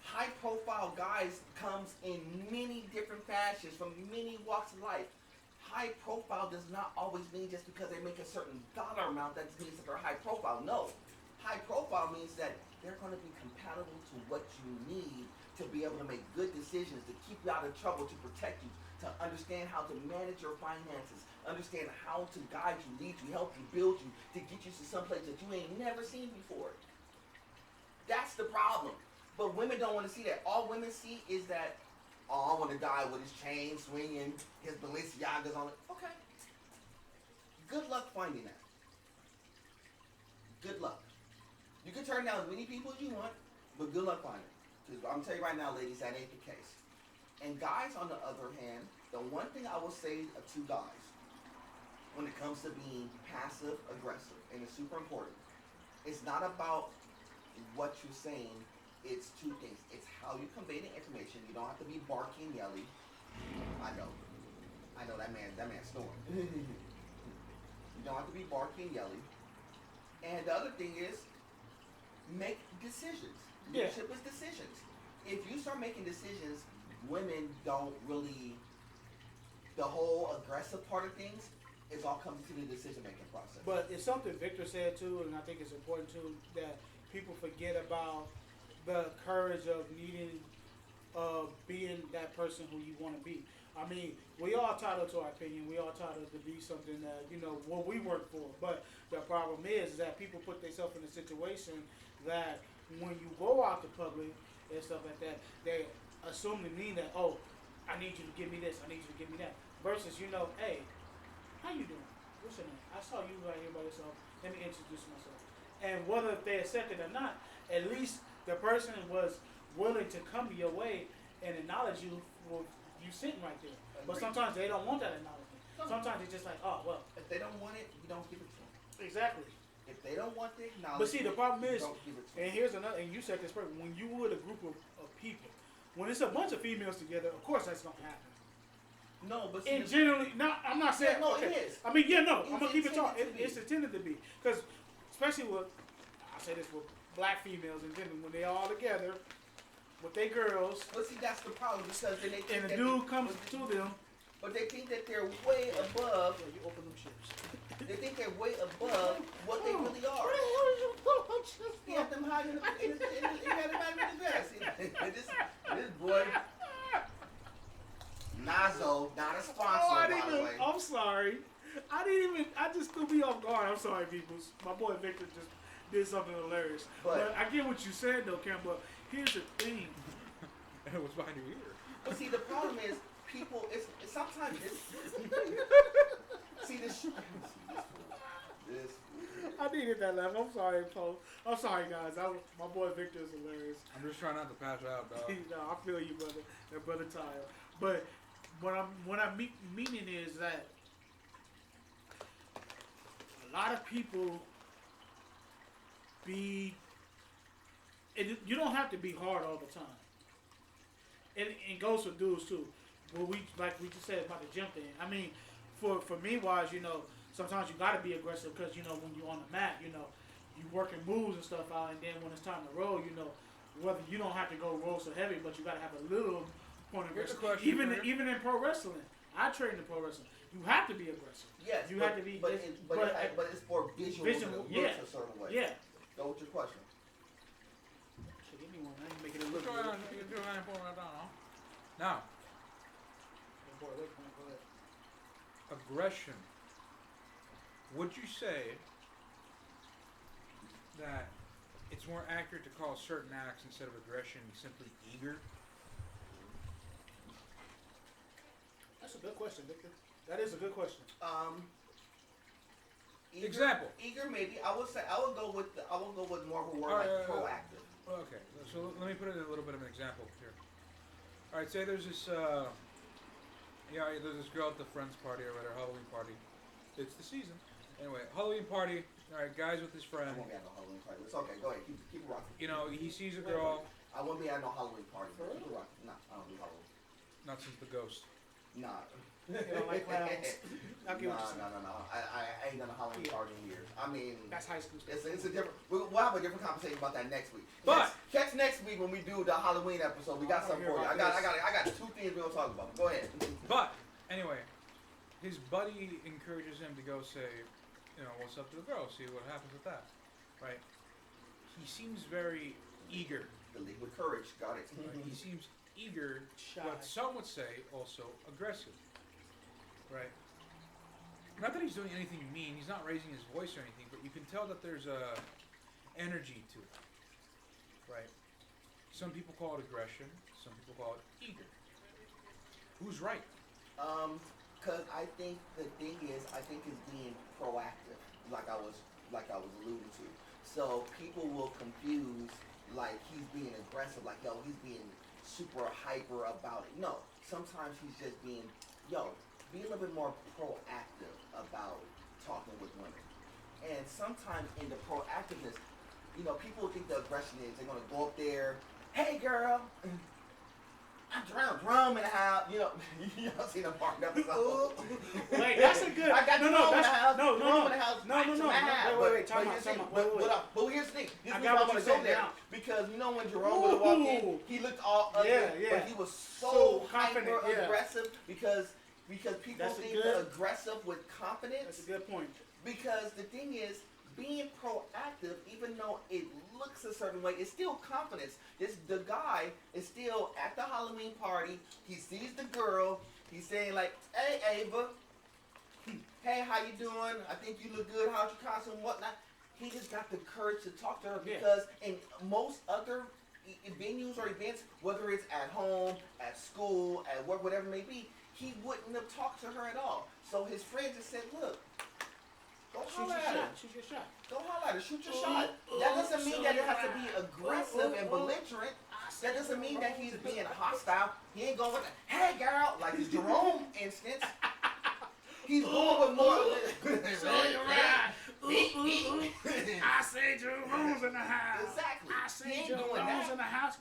High profile guys comes in many different fashions from many walks of life. High profile does not always mean just because they make a certain dollar amount that means that they're high profile. No. High profile means that they're going to be compatible to what you need to be able to make good decisions, to keep you out of trouble, to protect you, to understand how to manage your finances, understand how to guide you, lead you, help you, build you, to get you to some place that you ain't never seen before. That's the problem. But women don't want to see that. All women see is that, I want a guy with his chain swinging, his Balenciagas on it. Okay. Good luck finding that. Good luck. You can turn down as many people as you want, but good luck finding it. Because I'm going to tell you right now, ladies, that ain't the case. And guys, on the other hand, the one thing I will say to guys when it comes to being passive aggressive, and it's super important, it's not about what you're saying. It's two things. It's how you convey the information. You don't have to be barky and yelly. I know that man snoring. You don't have to be barky and yelly. And the other thing is, make decisions. Leadership is decisions. If you start making decisions women don't really, the whole aggressive part of things is all comes to the decision making process. But it's something Victor said too, and I think it's important too that people forget about the courage of needing, being that person who you want to be. I mean, we all entitled to our opinion. We all entitled to be something that what we work for. But the problem is that people put themselves in a situation that when you go out to public and stuff like that, they assume to mean that, oh, I need you to give me this, I need you to give me that. Versus, hey, how you doing? What's your name? I saw you right here by yourself. Let me introduce myself. And whether they accept it or not, at least the person was willing to come your way and acknowledge you for you sitting right there. But sometimes they don't want that acknowledgement. Sometimes it's just like, oh, well. If they don't want it, you don't give it to them. Exactly. If they don't want the acknowledgement, but see, the problem is, don't give it to and them. here's another, and you said this perfect, when you with a group of people, when it's a bunch of females together, of course that's going to happen. No, but see, And generally, I'm not saying, no, okay. it is. I mean, yeah, no, It's I'm going to keep it talking. intended to be. It's intended to be. Because, especially with, I say this with black females in general, when they all together, with their girls, But see, that's the problem because then they think and the that dude comes to them, but they think that they're way above. you open them ships. They think they're way above what they really are. He had them hiding he had them hiding in the grass. This boy, Nazo, not a sponsor, by the way. I'm sorry. I just threw me off guard. I'm sorry, people. My boy Victor just did something hilarious. But I get what you said, though, Cam, but here's the thing. What's behind your ear? But see, the problem is, people, sometimes it's, see this, I needed that laugh. I'm sorry, Paul. I'm sorry, guys. My boy Victor is hilarious. I'm just trying not to pass out, dog. No, I feel you, brother. That brother tired. But what I'm meaning is that a lot of people you don't have to be hard all the time. And it goes for dudes too. Well, like we just said about the gym thing. I mean, for me wise, sometimes you gotta be aggressive because when you're on the mat, you working moves and stuff out, and then when it's time to roll, whether you don't have to go roll so heavy, but you gotta have a little point of Here's a aggressive. question, Even in pro wrestling, I train in pro wrestling. You have to be aggressive. yes, You but, have to be. but it's for visual, yeah, a certain way. yeah. Go with your question. So give me one. I ain't making it look Go good. ahead, you can do it and pull it down, huh? Now, Go ahead. aggression. Would you say that it's more accurate to call certain acts instead of aggression simply eager? That's a good question, Victor. That is a good question. Example. Eager, maybe. I would go with more of a word like proactive. Okay, so let me put it in a little bit of an example here. All right, say there's this, there's this girl at the friend's party or whatever, Halloween party. It's the season. Anyway, Halloween party. All right, guys with his friend. I won't be at no Halloween party. It's okay. Go ahead. Keep rocking. He sees a girl. I won't be at no Halloween party. Keep rocking. No, I don't do Halloween. Not since the ghost. Nah. You don't like clowns. I get what you're saying. No. I ain't done a Halloween party in years. I mean, That's high school stuff. it's a different. We'll have a different conversation about that next week. But catch next week when we do the Halloween episode. We got something for you. I got two things we're gonna talk about. Go ahead. But anyway, his buddy encourages him to go say, what's up to the girl? See what happens with that, right? He seems very eager. The league with courage. Got it. Right? He seems eager. Shy. What some would say also aggressive. Right. Not that he's doing anything mean. He's not raising his voice or anything, but you can tell that there's a energy to it. Right. Some people call it aggression. Some people call it eager. Who's right? Cause I think the thing is, is being proactive, like I was alluding to. So people will confuse like he's being aggressive, like he's being super hyper about it. No, sometimes he's just being, be a little bit more proactive about talking with women. And sometimes in the proactiveness, people think the aggression is they're gonna go up there, hey girl, Jerome in the house. You don't see the part episode. Wait, that's a good. I got Jerome in the house. No. Jerome in the house. Wait. Time out. But here's the thing. This I is got why what I'm you're gonna go saying there now. because when Jerome would walk in, he looked all ugly, but he was so confident, hyper aggressive because people That's think they're aggressive with confidence. That's a good point. Because the thing is, being proactive, even though it looks a certain way, it's still confidence. The guy is still at the Halloween party. He sees the girl. He's saying like, "Hey, Ava. Hey, how you doing? I think you look good. How's your costume? Whatnot." He just got the courage to talk to her because in most other venues or events, whether it's at home, at school, at work, whatever it may be, he wouldn't have talked to her at all. So his friend just said, "Look. Go holler at her. Shoot your shot. Go holler at her. Shoot your shot." That doesn't mean that it has to be aggressive and belligerent. That doesn't mean that he's being hostile. He ain't going with the, "Hey, girl," like the Jerome instance. He's going with more. So you're right. I say Jerome's in the house. Exactly. I say Jerome's in the house.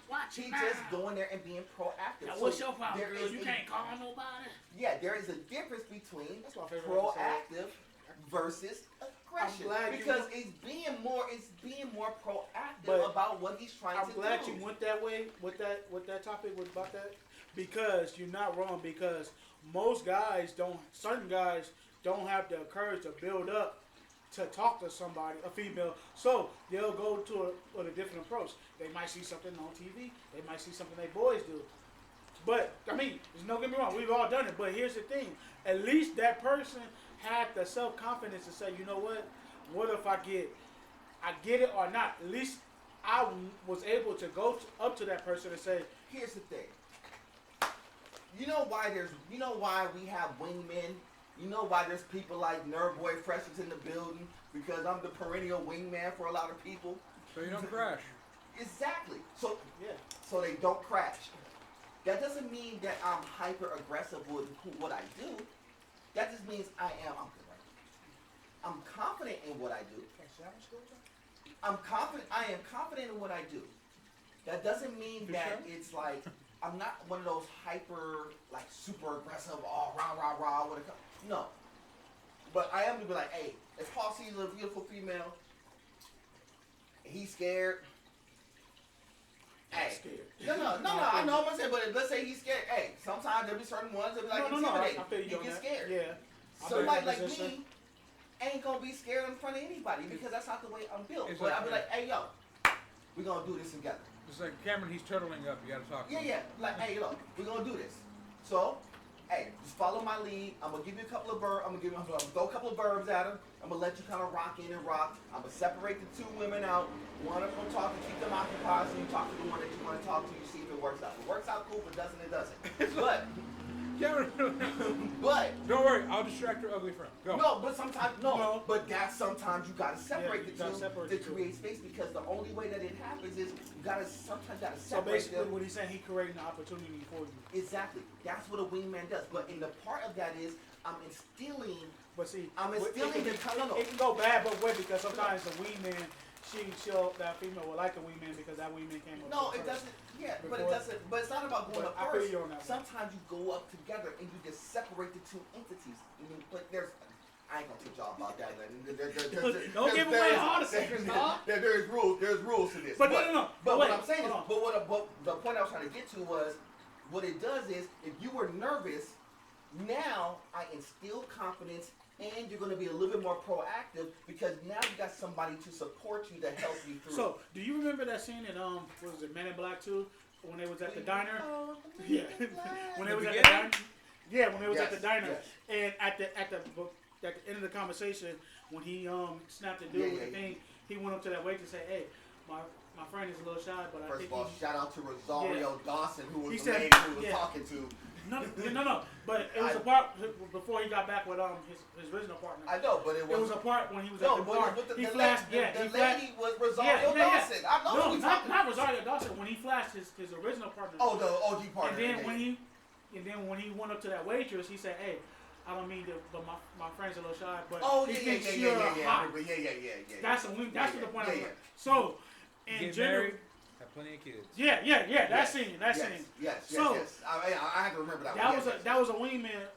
Watch He's it now. just going there and being proactive. Now, So what's your problem, there girl? is You a- can't call nobody. Yeah, there is a difference between That's my favorite proactive versus aggression. I'm glad because it's being more proactive But about what he's trying to do. I'm glad you went that way with that topic about that, because you're not wrong. Because certain guys don't have the courage to build up to talk to somebody, a female, so they'll go to a different approach. They might see something on TV. They might see something they boys do. But I mean, don't get me wrong, we've all done it. But here's the thing: at least that person had the self-confidence to say, you know what if I get it or not? At least I was able to go up to that person and say, Here's the thing. You know why we have wingmen? You know why there's people like Nerd Boy Fresh is in the building? Because I'm the perennial wingman for a lot of people. So you don't crash. Exactly. So yeah. So they don't crash. That doesn't mean that I'm hyper aggressive with what I do. That just means I'm good right now. I'm confident in what I do. I am confident in what I do. That doesn't mean that it's like I'm not one of those hyper, like super aggressive, all rah. No. But I am to be like, hey, if Paul sees a beautiful female, he's scared. Hey, no, I know what I'm saying, but let's say he's scared. Hey, sometimes there'll be certain ones that be like intimidating. You get scared. Yeah. Somebody like me ain't gonna be scared in front of anybody because that's not the way I'm built. But I'll be like, hey, yo, we're gonna do this together. It's like Cameron, he's turtling up. You gotta talk to him. Yeah. Like, hey, look, we're gonna do this. So, hey, just follow my lead. I'm gonna give you a couple of verbs. I'm gonna throw a couple of verbs at him. I'm gonna let you kind of rock in and rock. I'm gonna separate the two women out. One of them talk and keep them occupied. So you talk to the one that you want to talk to. You see if it works out. If it works out, cool. If it doesn't, it doesn't. Cameron, But don't worry, I'll distract your ugly friend. Go. No, but sometimes But sometimes you gotta separate the two to create space because the only way that it happens is you gotta separate. So basically, what he's saying, he's creating an opportunity for you. Exactly. That's what a wingman does. But in the part of that is I'm instilling. But see, it can go bad both ways because sometimes the wingman, that female will like the wingman because that wingman came up. No, it doesn't. Yeah, but it doesn't. But it's not about going up I first. feel you on that. Sometimes you go up together and you just separate the two entities. But I ain't gonna teach y'all about that. Don't give away all the secrets, dog. There's rules to this. But no. But what I'm saying is, but the point I was trying to get to was, what it does is, if you were nervous, now I instill confidence. And you're going to be a little bit more proactive because now you got somebody to support you to help you through. So, do you remember that scene in what was it, Men in Black 2, when they was at the diner? Yeah, when they was at the diner. Yeah, when they was at the diner, and at the end of the conversation, when he snapped the dude with the thing, he went up to that waitress and said, "Hey, my friend is a little shy, but I think." First of all, shout out to Rosario Dawson, who was the lady who was talking to. No. But it was a part before he got back with his original partner. I know, but it was a part when he was at the bar. He flashed. The lady was Rosario Dawson. I know who we talking. Not Rosario Dawson. When he flashed his original partner. Oh, the OG partner. And then when he went up to that waitress, he said, "Hey, I don't mean to, but my friend's a little shy, but he thinks you're hot." Yeah. That's what the point. So, in general, Have plenty of kids. Yeah. That Yes, scene. Yes. So I have to remember that. that was a wingman.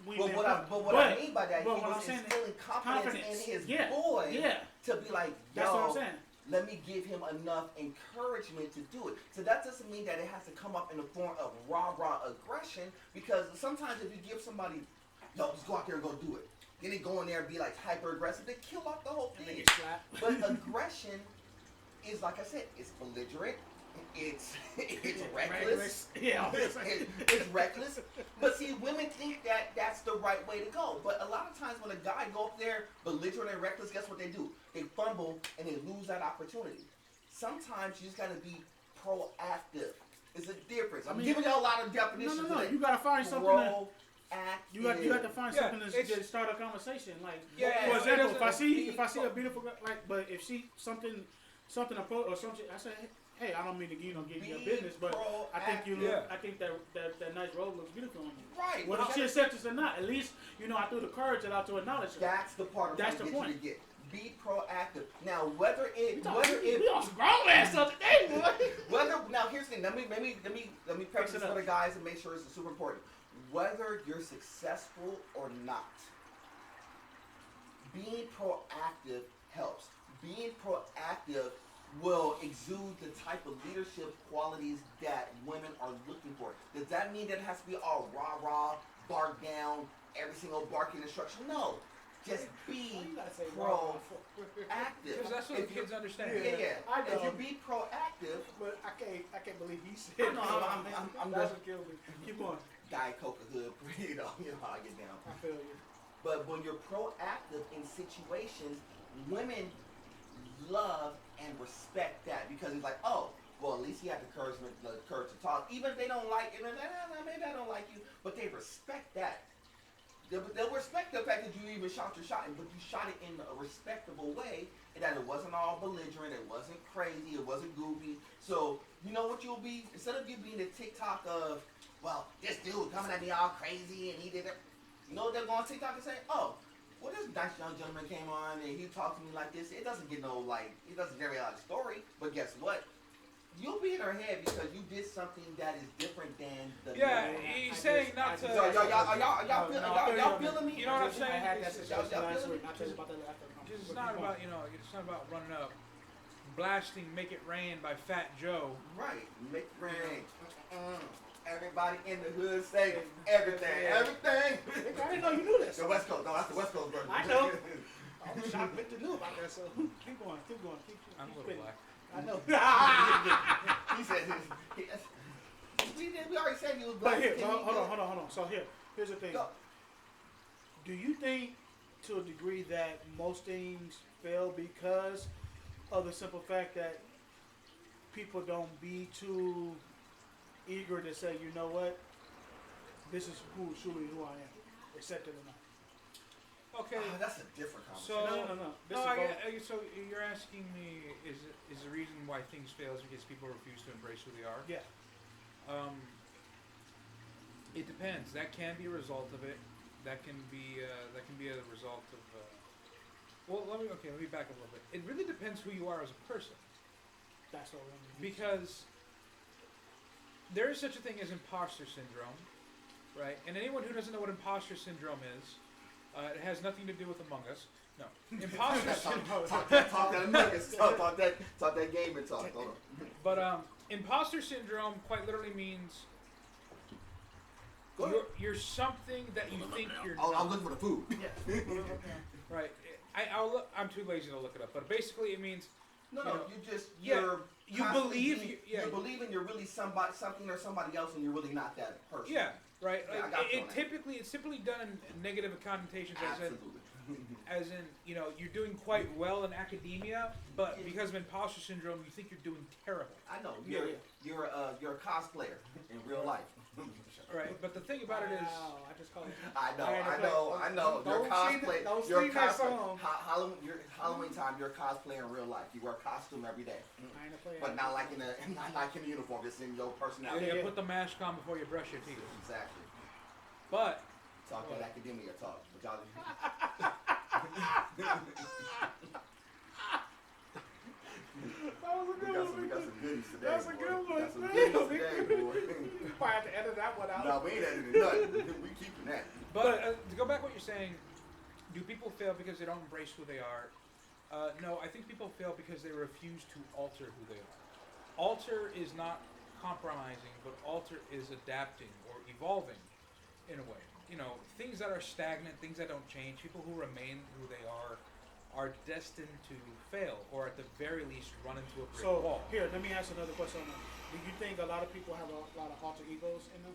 But what I mean by that, he was instilling confidence in his boy to be like, that's what I'm saying. let me give him enough encouragement to do it. So that doesn't mean that it has to come up in the form of rah-rah aggression, because sometimes if you give somebody, yo, just go out there and go do it, then they go in there and be like hyper-aggressive, they kill off the whole And thing. they get slapped. But aggression is, like I said, it's belligerent, it's reckless. Yeah. It's reckless. But see, women think that that's the right way to go. But a lot of times when a guy go up there belligerent and reckless, guess what they do? They fumble and they lose that opportunity. Sometimes you just gotta be proactive. It's a difference. I'm giving you a lot of definitions. No. You gotta find something. You got to find something to start a conversation. Like, for example, if I see a beautiful girl, like, but if she something approach or something, I say, hey, I don't mean to get your business, but I think I think that nice robe looks beautiful on you. Right. Whether she accepts it or not, at least I threw the courage out to acknowledge it. That's the part. That's the point. Be proactive. Now, whether it we on some grown man stuff today, boy. Now here's the thing. Let me preface this for the guys and make sure it's super important. Whether you're successful or not, being proactive helps. Being proactive will exude the type of leadership qualities that women are looking for. Does that mean that it has to be all rah-rah, bark down, every single barking instruction? No. Just be proactive. Because that's what kids understand. Yeah. I know. If you be proactive, But I can't believe he said. I'm that's just what killed me. Keep going. Diet Coke hood, you know how I get down. I feel you. But when you're proactive in situations, women love and respect that, because it's like, oh, well, at least he had the courage to talk. Even if they don't like it, maybe I don't like you, but they respect that. They'll respect the fact that you even shot your shot, but you shot it in a respectable way, and that it wasn't all belligerent, it wasn't crazy, it wasn't goofy. So, you know what you'll be? Instead of you being the TikTok of, well, this dude coming at me all crazy and he did it. You know what they're going to TikTok and say? Oh, well, this nice young gentleman came on and he talked to me like this. It doesn't get it doesn't get a story, but guess what? You'll be in her head because you did something that is different than the. Yeah, he's saying not to. Y'all feeling me? You know what I'm saying? I had that situation last week. I'll tell you about that after. It's not about it's not about running up, blasting "Make It Rain" by Fat Joe. Right, make it rain. Everybody in the hood say everything. I didn't know you knew this. The West Coast, no, that's the West Coast version. I know. I'm shocked Victor knew about that. So keep going. I'm a little black. I know. He said we already said he was black. But here, hold on. So here's the thing. Go. Do you think, to a degree, that most things fail because of the simple fact that people don't be too eager to say, you know what, this is truly who I am, accept it or not? Okay. That's a different So conversation. No. So you're asking me, is the reason why things fail is because people refuse to embrace who they are? Yeah. It depends. That can be a result of it. That can be a result of. Let me back up a little bit. It really depends who you are as a person. That's what I mean. Because there is such a thing as imposter syndrome, right? And anyone who doesn't know what imposter syndrome is, it has nothing to do with Among Us. No, imposter syndrome. Talk that nuggets. Talk that game and talk. Hold on. But imposter syndrome quite literally means you're something that you think you're not. I'm looking for the food. Yeah. Right. I'm too lazy to look it up, but basically it means No, you believe you're believing you're really something or somebody else, and you're really not that person. Yeah, right. Yeah, I got you on that. It's simply done in negative connotations, Absolutely. as in you're doing quite well in academia, but because of imposter syndrome, you think you're doing terrible. I know you're a cosplayer in real life. Right, but the thing about it is, I just called it. I know. You're cosplay. Don't You're sing that cosplay. song. Halloween time. You're cosplayer in real life. You wear a costume every day, I ain't a player. but not like in a uniform. Just in your personality. you put the mask on before you brush your teeth. Exactly. But Talk that academia talk. But y'all. That was a We good got one. some goodies today. That's a boy. good one. Got some goodies today, boy. You probably have to edit that one out. No, we ain't editing nothing. We keeping that. But to go back what you're saying, do people fail because they don't embrace who they are? No, I think people fail because they refuse to alter who they are. Alter is not compromising, but alter is adapting or evolving in a way. You know, things that are stagnant, things that don't change, people who remain who they are destined to fail, or at the very least run into a brick wall. Here, let me ask another question on that. Do you think a lot of people have a lot of alter egos in them?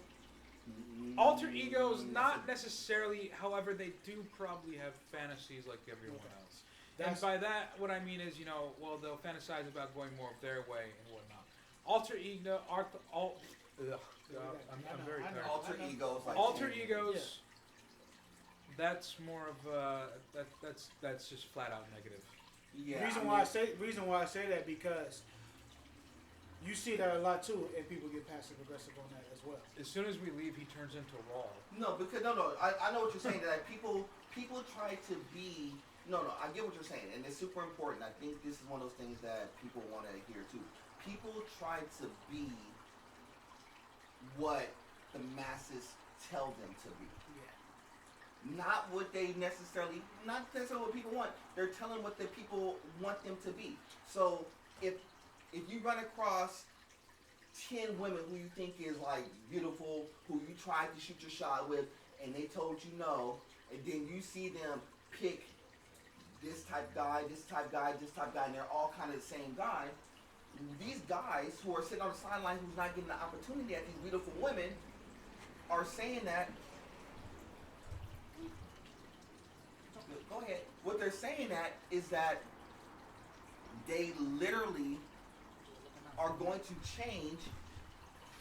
Alter egos, not necessarily. However, they do probably have fantasies like everyone else. And by that, what I mean is, you know, well, they'll fantasize about going more of their way and whatnot. Alter ego, I'm very tired. Alter egos. Like Alter egos. That's more of that's just flat out negative. Yeah. Reason why I say that because you see that a lot too, and people get passive aggressive on that as well. As soon as we leave, he turns into a wall. No, because I know what you're saying. That people try to be. No, I get what you're saying, and it's super important. I think this is one of those things that people want to hear too. People try to be what the masses tell them to be. Not what they necessarily what people want. They're telling what the people want them to be. So if you run across 10 women who you think is like beautiful, who you tried to shoot your shot with, and they told you no, and then you see them pick this type guy, this type guy, this type guy, and they're all kind of the same guy. These guys who are sitting on the sideline who's not getting the opportunity at these beautiful women are saying that. Go ahead. What they're saying that is that they literally are going to change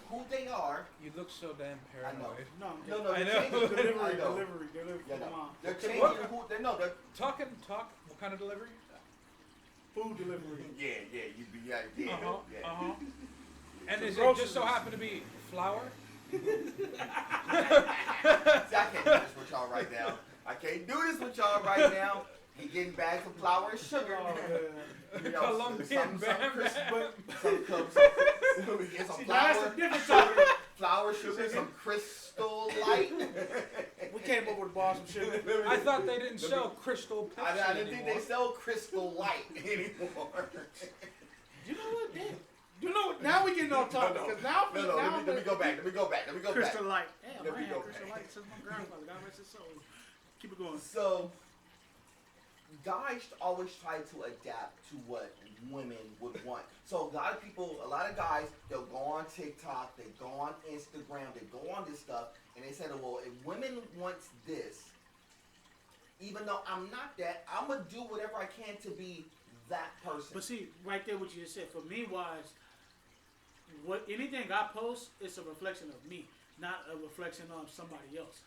who they are. You look so damn paranoid. No. I They're know. changing Delivery. Yeah, Come on. They're changing who. They're Talk. What kind of delivery? Food delivery. Yeah. And Some is it groceries. just so happen to be flour? See, I can't do this with y'all right now. He getting bags of flour and sugar. You know, Colombian bam bam. some flour, sugar, some Crystal Light. We came over to buy some sugar. I thought they didn't sell Crystal Pepsi I didn't think they sell Crystal Light anymore. You know what? Damn. You know what? Now we getting off topic because now Let me go back. Crystal Light. Damn, Let I me had go Crystal back. Light since my grandfather. God rest his soul. Keep it going. So, guys always try to adapt to what women would want. So a lot of guys, they'll go on TikTok, they go on Instagram, they go on this stuff, and they say, well, if women want this, even though I'm not that, I'm going to do whatever I can to be that person. But see, right there, what you just said, for me, anything I post is a reflection of me, not a reflection of somebody else.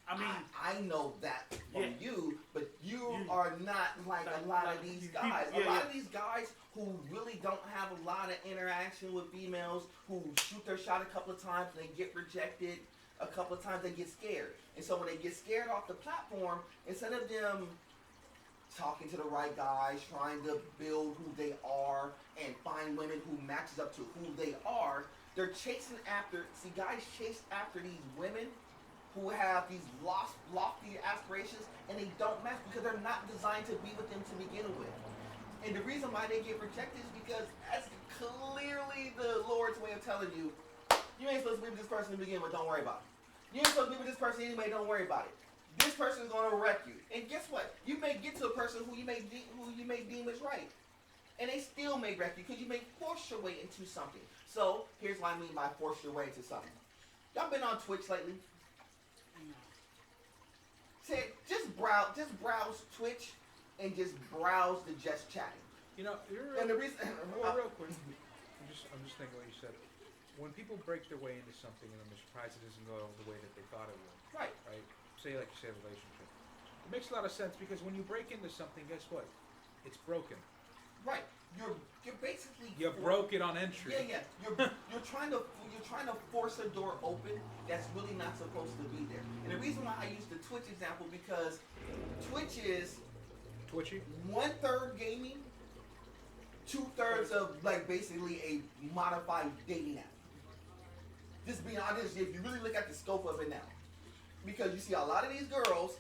I mean, I know that from you, but you are not like a lot of these guys. A lot of these guys who really don't have a lot of interaction with females, who shoot their shot a couple of times and they get rejected a couple of times, they get scared. And so when they get scared off the platform, instead of them talking to the right guys, trying to build who they are and find women who matches up to who they are, they're chasing after, guys chase after these women who have these lofty aspirations, and they don't match because they're not designed to be with them to begin with. And the reason why they get rejected is because that's clearly the Lord's way of telling you, you ain't supposed to be with this person to begin with, don't worry about it. You ain't supposed to be with this person anyway, don't worry about it. This person is going to wreck you. And guess what? You may get to a person who you may deem as right. And they still may wreck you because you may force your way into something. So, here's what I mean by force your way into something. Y'all been on Twitch lately? Just browse Twitch and just browse the just chatting. You know, And the reason, real quick, I'm just thinking what you said. When people break their way into something and they're surprised it doesn't go the way that they thought it would. Right. Say like you say, a relationship. It makes a lot of sense because when you break into something, guess what? It's broken. Right. You're basically broke it on entry. Yeah. You're trying to force a door open that's really not supposed to be there. And the reason why I use the Twitch example because Twitch is Twitchy. 1/3 gaming, 2/3 of like basically a modified dating app. Just being honest, if you really look at the scope of it now, because you see a lot of these girls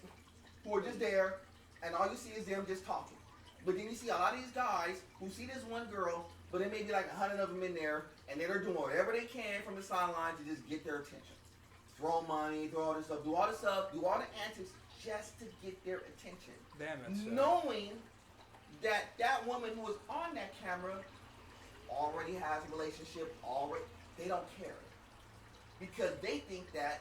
who are just there, and all you see is them just talking. But then you see a lot of these guys who see this one girl, but there may be like 100 of them in there, and they're doing whatever they can from the sidelines to just get their attention. Throw money, throw all this stuff, do all the antics just to get their attention. Damn, that's knowing that that woman who is on that camera already has a relationship, they don't care. Because they think that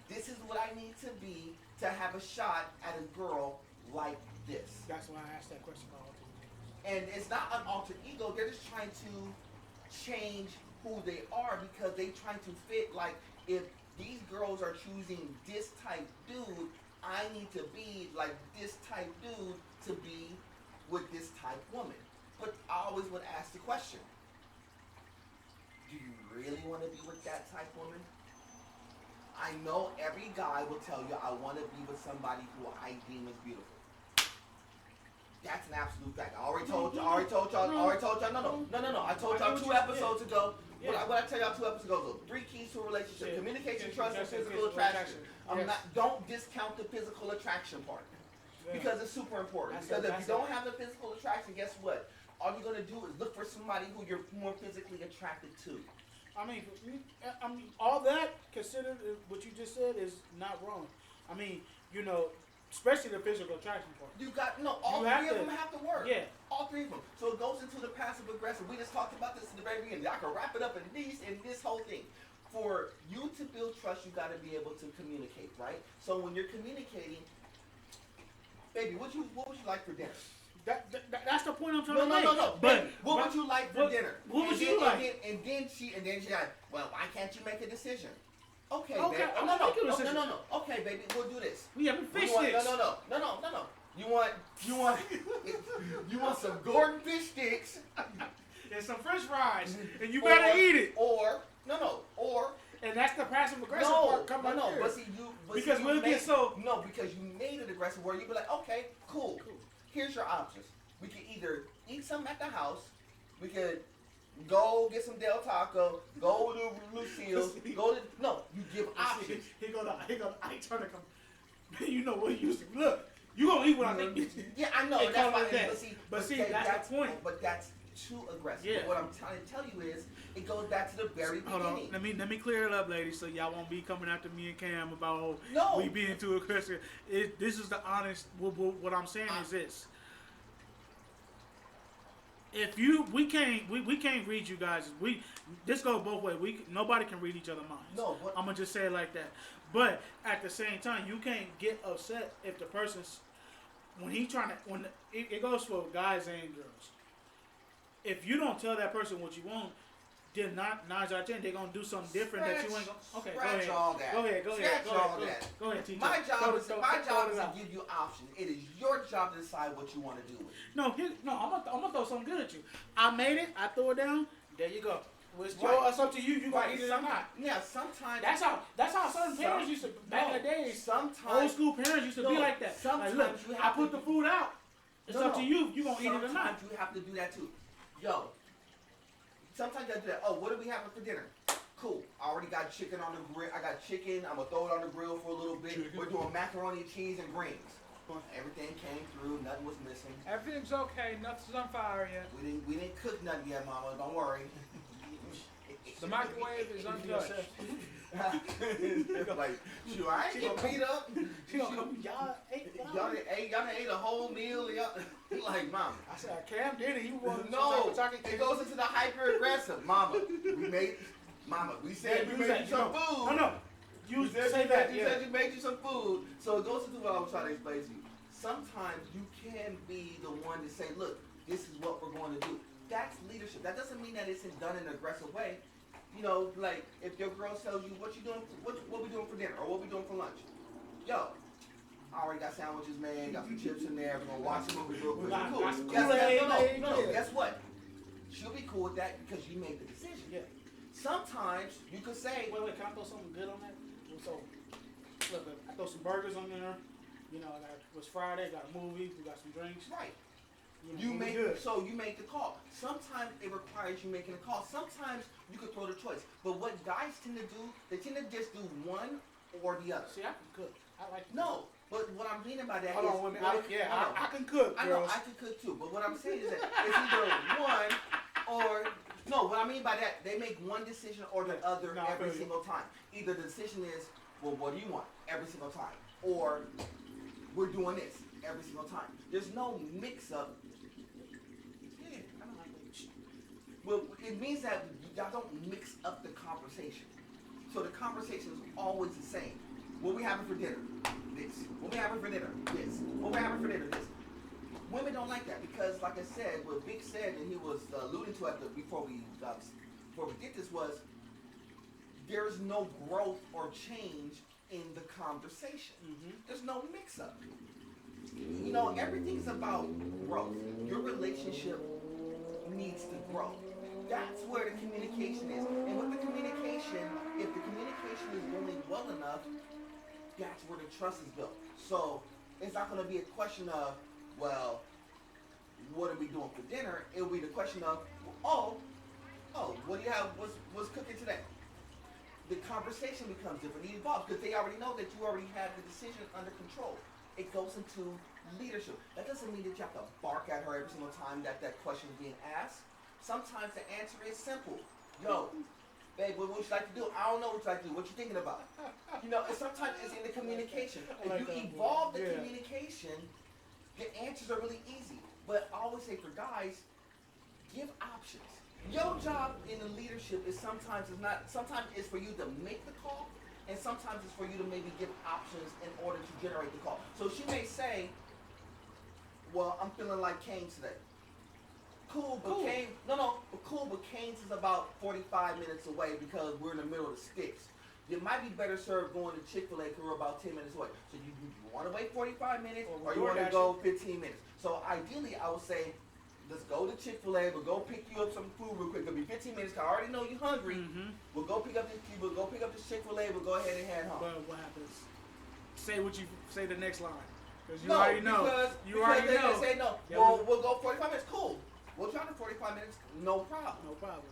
this is what I need to be to have a shot at a girl like this. That's why I asked that question about alter ego. And it's not an alter ego, they're just trying to change who they are because they trying to fit, like, if these girls are choosing this type dude, I need to be like this type dude to be with this type woman. But I always would ask the question, do you really want to be with that type woman? I know every guy will tell you, I want to be with somebody who I deem as beautiful. That's an absolute fact. I already told y'all. I told y'all 2 episodes ago. What I tell y'all 2 episodes ago, 3 keys to a relationship: communication, trust, and physical attraction. Don't discount the physical attraction part. Because it's super important. Because if you don't have the physical attraction, guess what? All you're gonna do is look for somebody who you're more physically attracted to. I mean, all that considered, what you just said is not wrong. I mean, you know, especially the physical attraction part. All 3 of them have to work. Yeah. All 3 of them. So it goes into the passive aggressive. We just talked about this in the very beginning. I can wrap it up in this whole thing. For you to build trust, you got to be able to communicate, right? So when you're communicating, baby, what would you like for dinner? That's the point I'm trying to make. No. But what would you like for dinner? What would you like? And then she like, well, why can't you make a decision? Okay, okay, babe. I'm not making a decision. No. Okay, baby, we'll do this. We having fish sticks. No. You want some Gordon fish sticks and some French fries, and you better eat it. Or and that's the passive aggressive part coming out there. Because you made it aggressive where you be like, okay, cool. Here's your options. We could either eat something at the house. We could go get some Del Taco. Go to Lucille's. You give options. He go to Ike Turner come. You know what he used to look. You gonna eat what I think. Yeah, I know. That's why. But see, that's the point. But that's too aggressive. Yeah. But what I'm trying to tell you is, it goes back to the very beginning. Hold on. Let me clear it up, ladies, so y'all won't be coming after me and Cam about we being too aggressive. This is the honest. What I'm saying is this. If we can't read you guys. This goes both ways. Nobody can read each other's minds. No, I'm gonna just say it like that. But at the same time, you can't get upset if the person's it goes for guys and girls. If you don't tell that person what you want, then 9 out of 10 they're gonna do something different that you ain't gonna. Okay, scratch all that. Go ahead. Go ahead, teacher. My job is to give you options. It is your job to decide what you want to do with it. No, I'm gonna throw something good at you. I made it. I threw it down. There you go. It's up to you. You gonna eat it or not? Yeah, sometimes. That's how certain parents used to back in the days. Sometimes old school parents used to be like that. Sometimes like, look, I put the food out. It's up to you. You gonna eat it or not? Sometimes you have to do that too. Yo. Sometimes you have to do that. Oh, what are we having for dinner? Cool. I already got chicken on the grill. I got chicken. I'm gonna throw it on the grill for a little bit. We're doing macaroni, cheese, and greens. Everything came through. Nothing was missing. Everything's okay. Nothing's on fire yet. We didn't cook nothing yet, Mama. Don't worry. The microwave is untouched. Like, shoot, I ain't get beat up. Y'all ate a whole meal. Like, Mama. I said, Cam did it. You want it goes into the hyper aggressive. Mama, we said we made you some food. No. You said you made you some food. So it goes into what I was trying to explain to you. Sometimes you can be the one to say, look, this is what we're going to do. That's leadership. That doesn't mean that it's done in an aggressive way. You know, like if your girl tells you what you doing, what we doing for dinner or what we doing for lunch. Yo, I already got sandwiches made, got some chips in there. We're gonna watch a movie real quick. Cool. No. Guess what? She'll be cool with that because you made the decision. Yeah. Sometimes you could say, wait, can I throw something good on that? So, look, I throw some burgers on there. You know, it was Friday. Got a movie. We got some drinks. Right. You make the call. Sometimes it requires you making a call. Sometimes you could throw the choice. But what guys tend to do, they tend to just do one or the other. See, I can cook. I like to No, but what I'm meaning by that Hold is... on, women. I can cook, I know, I can cook too. But what I'm saying is that it's either one or... No, what I mean by that, they make one decision or the other every single time. Either the decision is, well, what do you want? Every single time. Or, we're doing this every single time. There's no mix-up. Yeah, I don't like that. Well, it means that y'all don't mix up the conversation. So the conversation is always the same. What we having for dinner? This. What we having for dinner? This. What we having for dinner? This. Women don't like that because, like I said, what Vic said and he was alluding to before we did this was there's no growth or change in the conversation. Mm-hmm. There's no mix-up. You know, everything's about growth. Your relationship needs to grow. That's where the communication is. And with the communication, if the communication is going well enough, that's where the trust is built. So it's not going to be a question of, well, what are we doing for dinner? It'll be the question of, what do you have? What's cooking today? The conversation becomes different. It evolves because they already know that you already have the decision under control. It goes into leadership. That doesn't mean that you have to bark at her every single time that question is being asked. Sometimes the answer is simple. Yo, babe, what would you like to do? I don't know what you like to do. What you thinking about? You know, and sometimes it's in the communication. If you evolve the communication, the answers are really easy. But I always say for guys, give options. Your job in the leadership is sometimes it's for you to make the call, and sometimes it's for you to maybe give options in order to generate the call. So she may say, well, I'm feeling like Cane's today. Cool, but Cane's is about 45 minutes away because we're in the middle of the sticks. It might be better served going to Chick-fil-A because we're about 10 minutes away. So you want to wait 45 minutes or you want to go 15 minutes? So ideally, I would say, let's go to Chick-fil-A. We'll go pick you up some food real quick. It'll be 15 minutes because I already know you're hungry. Mm-hmm. We'll go pick up this Chick-fil-A. We'll go ahead and head home. But what happens? Say the next line. Because you already know. Because they say no. Well, we'll go 45 minutes. Cool. We'll try to 45 minutes. No problem. No problem.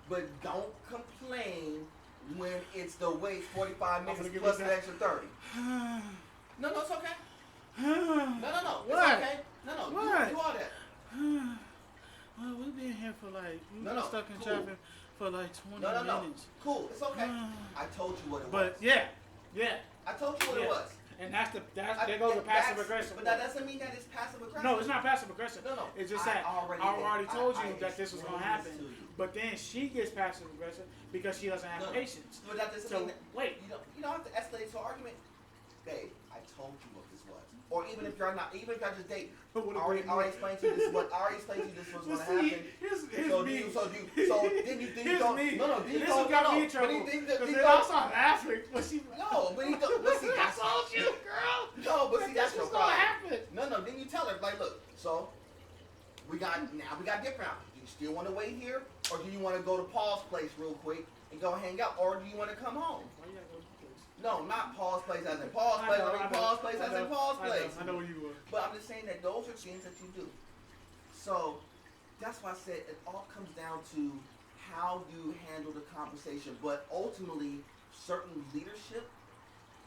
But don't complain when it's the wait 45 minutes plus an extra 30. No, it's okay. No. It's okay. No. What? Do all that. Well, we've been here for stuck in cool. traffic for like 20 minutes. No. Cool. It's okay. I told you what it was. But yeah. I told you what it was. And there goes the passive aggressive. But that doesn't mean that it's passive aggressive. No, it's not passive aggressive. No. It's just that I already told you that this was going to happen. But then she gets passive aggressive because she doesn't have patience. But that doesn't mean that, wait. You don't have to escalate to an argument. Babe, I told you what this was. Or even if y'all just date, I already explained to you this was going to happen. This got me in trouble. Because then I started laughing. But see, that's all you, girl. No, but see, that's what's your going problem. to happen. No, then you tell her, like, look, so we got different options. Do you still want to wait here? Or do you want to go to Paul's place real quick and go hang out? Or do you want to come home? No, not Paul's place as in Paul's place. Paul's place as in Paul's place. I know where you were. But I'm just saying that those are things that you do. So that's why I said it all comes down to how you handle the conversation. But ultimately, certain leadership,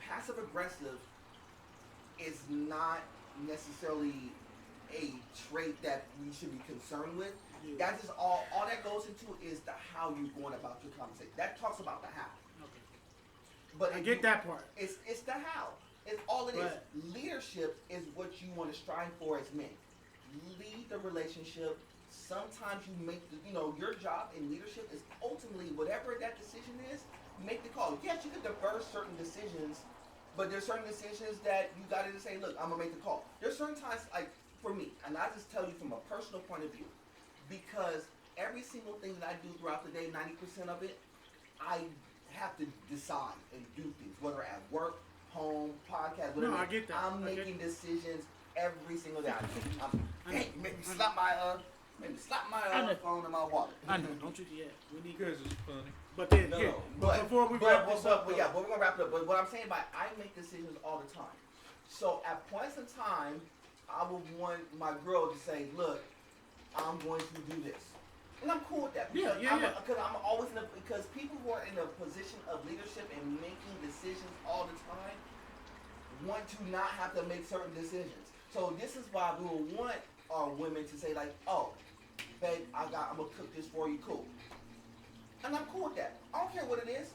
passive aggressive, is not necessarily a trait that we should be concerned with. Yeah. That's just all that goes into is the how you're going about your conversation. That talks about the how. Okay. But I get that part. It's the how. It's all it is. Leadership is what you want to strive for as men. Lead the relationship. Sometimes you make your job in leadership is ultimately whatever that decision is, make the call. Yes, you can defer certain decisions, but there's certain decisions that you got to say, look, I'm going to make the call. There's certain times, like for me, and I just tell you from a personal point of view, because every single thing that I do throughout the day, 90% of it, I have to decide and do things, whether at work, home, podcast, whatever. No, I get that. I'm making decisions every single day. Maybe slap my phone in my wallet. I know. Don't you? Yeah. You guys is funny. But then, but before we wrap this up, we're gonna wrap it up. But what I'm saying by I make decisions all the time. So at points in time, I would want my girl to say, "Look, I'm going to do this. And I'm cool with that. Yeah. Because I'm always because people who are in a position of leadership and making decisions all the time want to not have to make certain decisions. So this is why we will want our women to say like, oh, babe, I'm gonna cook this for you, cool. And I'm cool with that. I don't care what it is.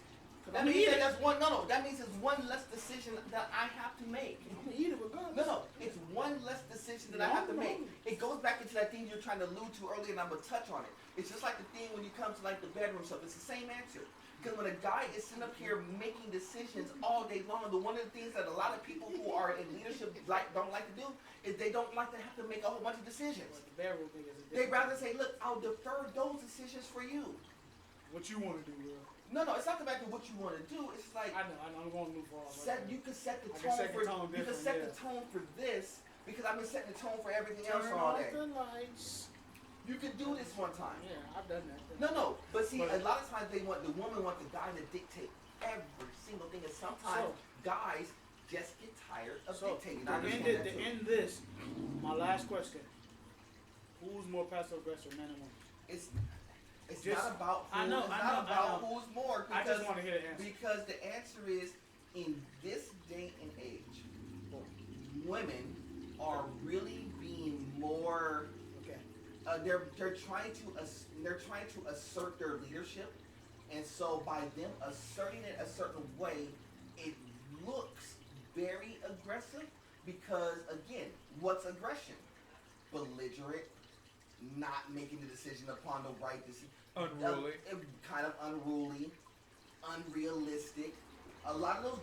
That means that means it's one less decision that I have to make. I'm gonna eat it regardless. No, it's one less decision that I have to make. It goes back into that thing you're trying to allude to earlier, and I'm gonna touch on it. It's just like the thing when you come to like the bedroom stuff. It's the same answer. Because when a guy is sitting up here making decisions all day long, one of the things that a lot of people who are in leadership don't like to do is they don't like to have to make a whole bunch of decisions. Well, the bedroom thing is They'd rather say, look, I'll defer those decisions for you. what you want to do, bro. No, it's not the fact of what you want to do. It's like I know. I'm going to move forward. you can set the I tone can set the tone you can set the tone for this because I've been setting the tone for everything else Turn all off day. the lights. You could do this one time. Yeah, I've done that. No, but see, But- a lot of times the woman wants the guy to dictate every single thing, and sometimes guys just get tired of dictating. To end this, my last question: who's more passive aggressive, men and women? It's Just- not about who, I know. who's more. I just want to hear the answer. Because the answer is, in this day and age, women are really being more. Okay. They're trying to assert their leadership, and so by them asserting it a certain way, it looks very aggressive. Because again, what's aggression? Belligerent, not making the decision upon the right decision. Unruly. Kind of unruly, unrealistic. A lot of those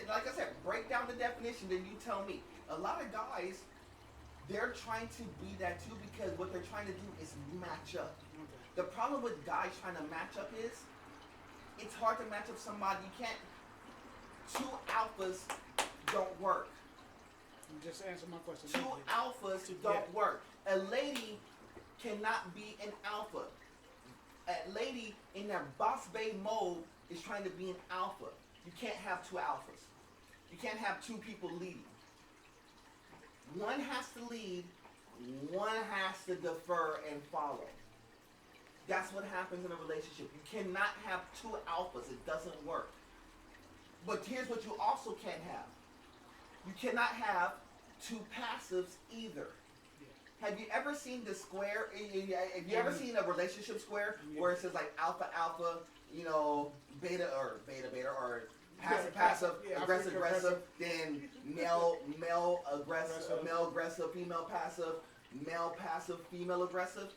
like I said, break down the definition, then you tell me. A lot of guys, they're trying to be that too because what they're trying to do is match up. Okay. The problem with guys trying to match up is, it's hard to match up somebody. You can't, two alphas don't work. You just answer my question. Two alphas don't work. A lady cannot be an alpha. A lady in that boss babe mode is trying to be an alpha. You can't have two alphas. You can't have two people leading. One has to lead, one has to defer and follow. That's what happens in a relationship. You cannot have two alphas. It doesn't work. But here's what you also can't have. You cannot have two passives either. Have you ever seen the square? Have you ever seen a relationship square where it says like alpha, alpha, beta, or passive, aggressive, then male, aggressive, female, passive, female, aggressive?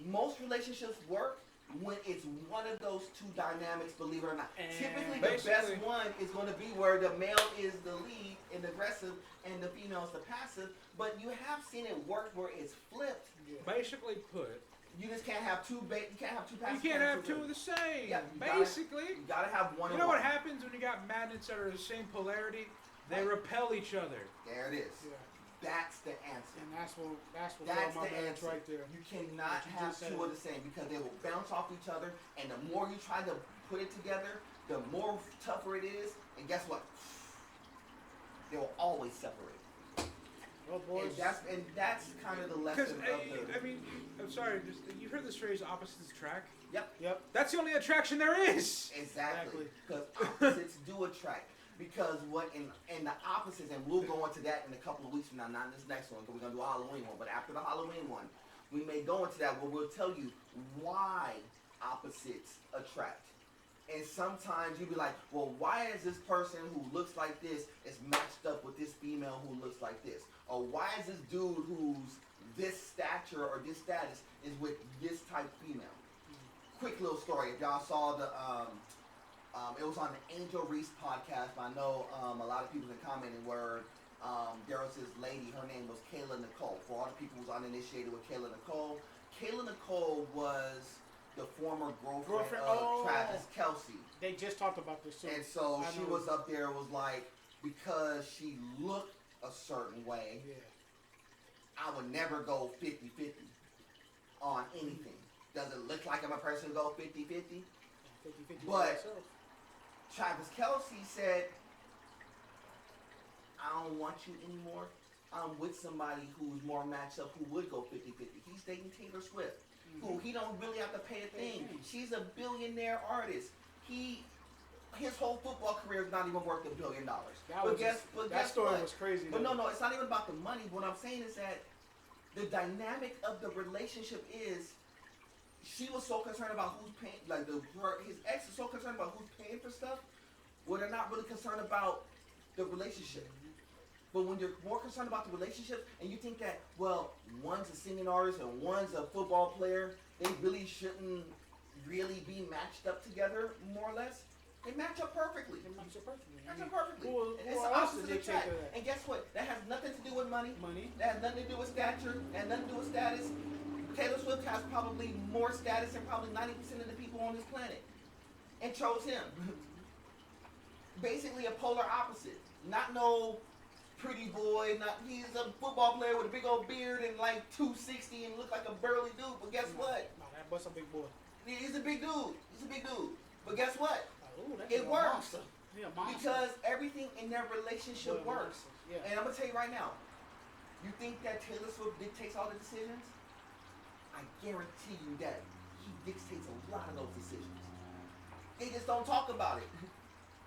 Most relationships work when it's one of those two dynamics, believe it or not. And typically, the best one is going to be where the male is the lead and aggressive, and the female is the passive. But you have seen it work where it's flipped. Yeah. Basically put, You just can't have two. You can't have two passive. you can't have two of the same. Yeah, Basically. You gotta have one. You know what happens when you got magnets that are the same polarity? They repel each other. There it is. Yeah. That's the answer. And that's what That's my the man's answer. right there. You cannot What you have just said. two of the same because they will bounce off each other, and the more you try to put it together, the more tougher it is. And guess what? They will always separate. Well, boys. And that's kind of the Because, lesson of the. I mean, I'm sorry, you heard this phrase, opposites attract? Yep. That's the only attraction there is! Exactly. Because opposites do attract. Because what in the opposites, and we'll go into that in a couple of weeks from now, not in this next one, because we're going to do a Halloween one, but after the Halloween one, we may go into that where we'll tell you why opposites attract. And sometimes you'll be like, well, why is this person who looks like this is matched up with this female who looks like this? Or why is this dude who's this stature or this status is with this type female? Quick little story. If y'all saw the, it was on the Angel Reese podcast. I know a lot of people have commented where there was this lady, her name was Kayla Nicole. For all the people who's uninitiated with Kayla Nicole was the former girlfriend of Travis Kelce. They just talked about this too. And so she was up there, was like, because she looked a certain way, Yeah. I would never go 50-50 on anything. Does it look like I'm a person who go 50-50? 50-50 But Travis Kelce said, I don't want you anymore. I'm with somebody who's more matched up, who would go 50-50. He's dating Taylor Swift, who he don't really have to pay a thing. She's a billionaire artist. His whole football career is not even worth $1 billion. That story was crazy. But no, it's not even about the money. What I'm saying is that the dynamic of the relationship is she was so concerned about who's paying, like his ex is so concerned about who's paying for stuff, where they're not really concerned about the relationship. But when you're more concerned about the relationship and you think that, well, one's a singing artist and one's a football player, they really shouldn't really be matched up together, more or less. They match up perfectly. Match up perfectly. It's the opposite attract. And guess what? That has nothing to do with money. That has nothing to do with stature. That has nothing to do with status. Taylor Swift has probably more status than probably 90% of the people on this planet. And chose him. Basically a polar opposite. Not no pretty boy. He's a football player with a big old beard and like 260 and look like a burly dude. But guess what? No, that boy's a big boy. He's a big dude. But guess what? Ooh, it works. Yeah, because everything in their relationship works. Yeah. And I'm going to tell you right now, you think that Taylor Swift dictates all the decisions? I guarantee you that he dictates a lot of those decisions. They just don't talk about it.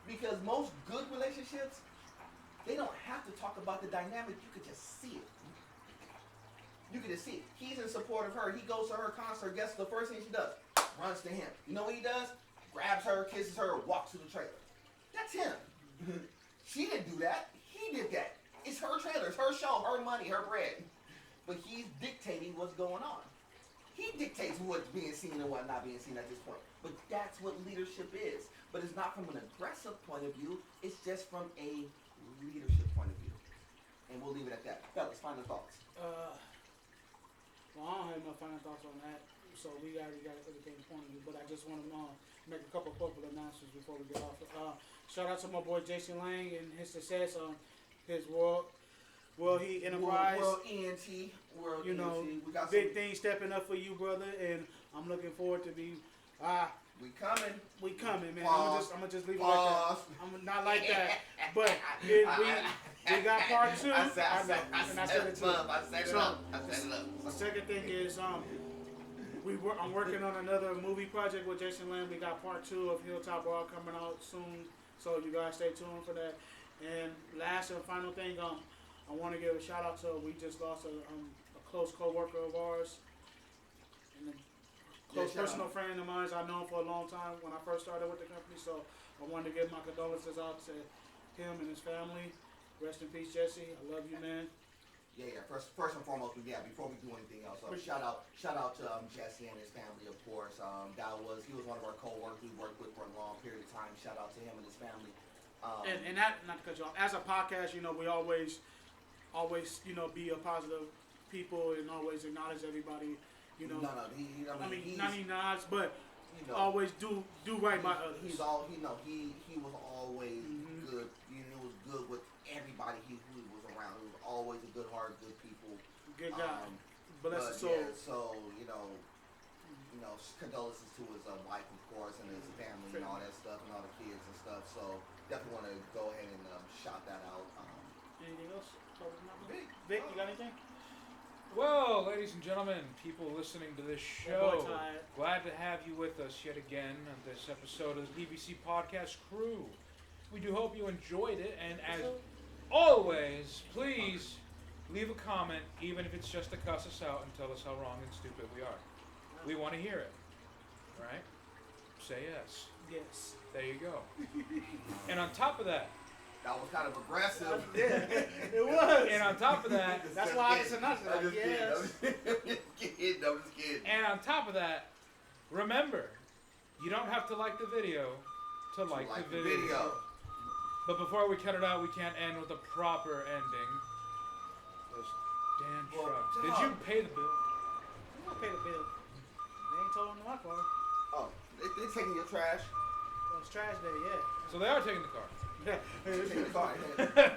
Because most good relationships, they don't have to talk about the dynamic. You could just see it. He's in support of her. He goes to her concert. Guess the first thing she does? Runs to him. You know what he does? Grabs her, kisses her, walks to the trailer. That's him. She didn't do that. He did that. It's her trailer. It's her show, her money, her bread. But he's dictating what's going on. He dictates what's being seen and what's not being seen at this point. But that's what leadership is. But it's not from an aggressive point of view. It's just from a leadership point of view. And we'll leave it at that. Fellas, final thoughts. Well, I don't have no final thoughts on that. So we already got everything pointed to, but I just want to make a couple of corporate announcements before we get off. Shout out to my boy Jason Lang and his success on his World Enterprise. World ENT. You know, we got big things stepping up for you, brother, and I'm looking forward to be. We coming, man. I'm gonna just leave it like that. I'm not like that, but we got part two. I said it up. The second thing is I'm working on another movie project with Jason Lamb. We got part 2 of Hilltop Rock coming out soon, so you guys stay tuned for that. And last and final thing, I want to give a shout out to, we just lost a close co-worker of ours, and a close personal friend of mine. I've known for a long time when I first started with the company, so I wanted to give my condolences out to him and his family. Rest in peace, Jesse. I love you, man. Yeah. First and foremost, before we do anything else, shout out to Jesse and his family, of course. He was one of our co-workers we worked with for a long period of time. Shout out to him and his family. And that, not to cut you off, as a podcast, we always, be a positive people and always acknowledge everybody. He nods, but always do right by others. He was always good. He was good with everybody who was around. He was always a good heart, good people. Good guy. Bless his soul. Condolences to his wife, of course, and his family and all that stuff, and all the kids and stuff. So definitely want to go ahead and shout that out. Anything else? Vic, you got anything? Well, ladies and gentlemen, people listening to this show, glad to have you with us yet again on this episode of the PVC Podcast crew. We do hope you enjoyed it, and as always, please leave a comment, even if it's just to cuss us out and tell us how wrong and stupid we are. We want to hear it, right? Say yes. Yes. There you go. And on top of that, that was kind of aggressive. Yeah, it was. And on top of that, that's why I just announced it. I'm just kidding. And on top of that, remember, you don't have to like the video to like the video. But before we cut it out, we can't end with a proper ending. Those damn trucks. Did you pay the bill? I'm gonna pay the bill. They ain't told them my car. Oh, they're taking your trash? Well, it's trash day, yeah. So they are taking the car. They're taking the car.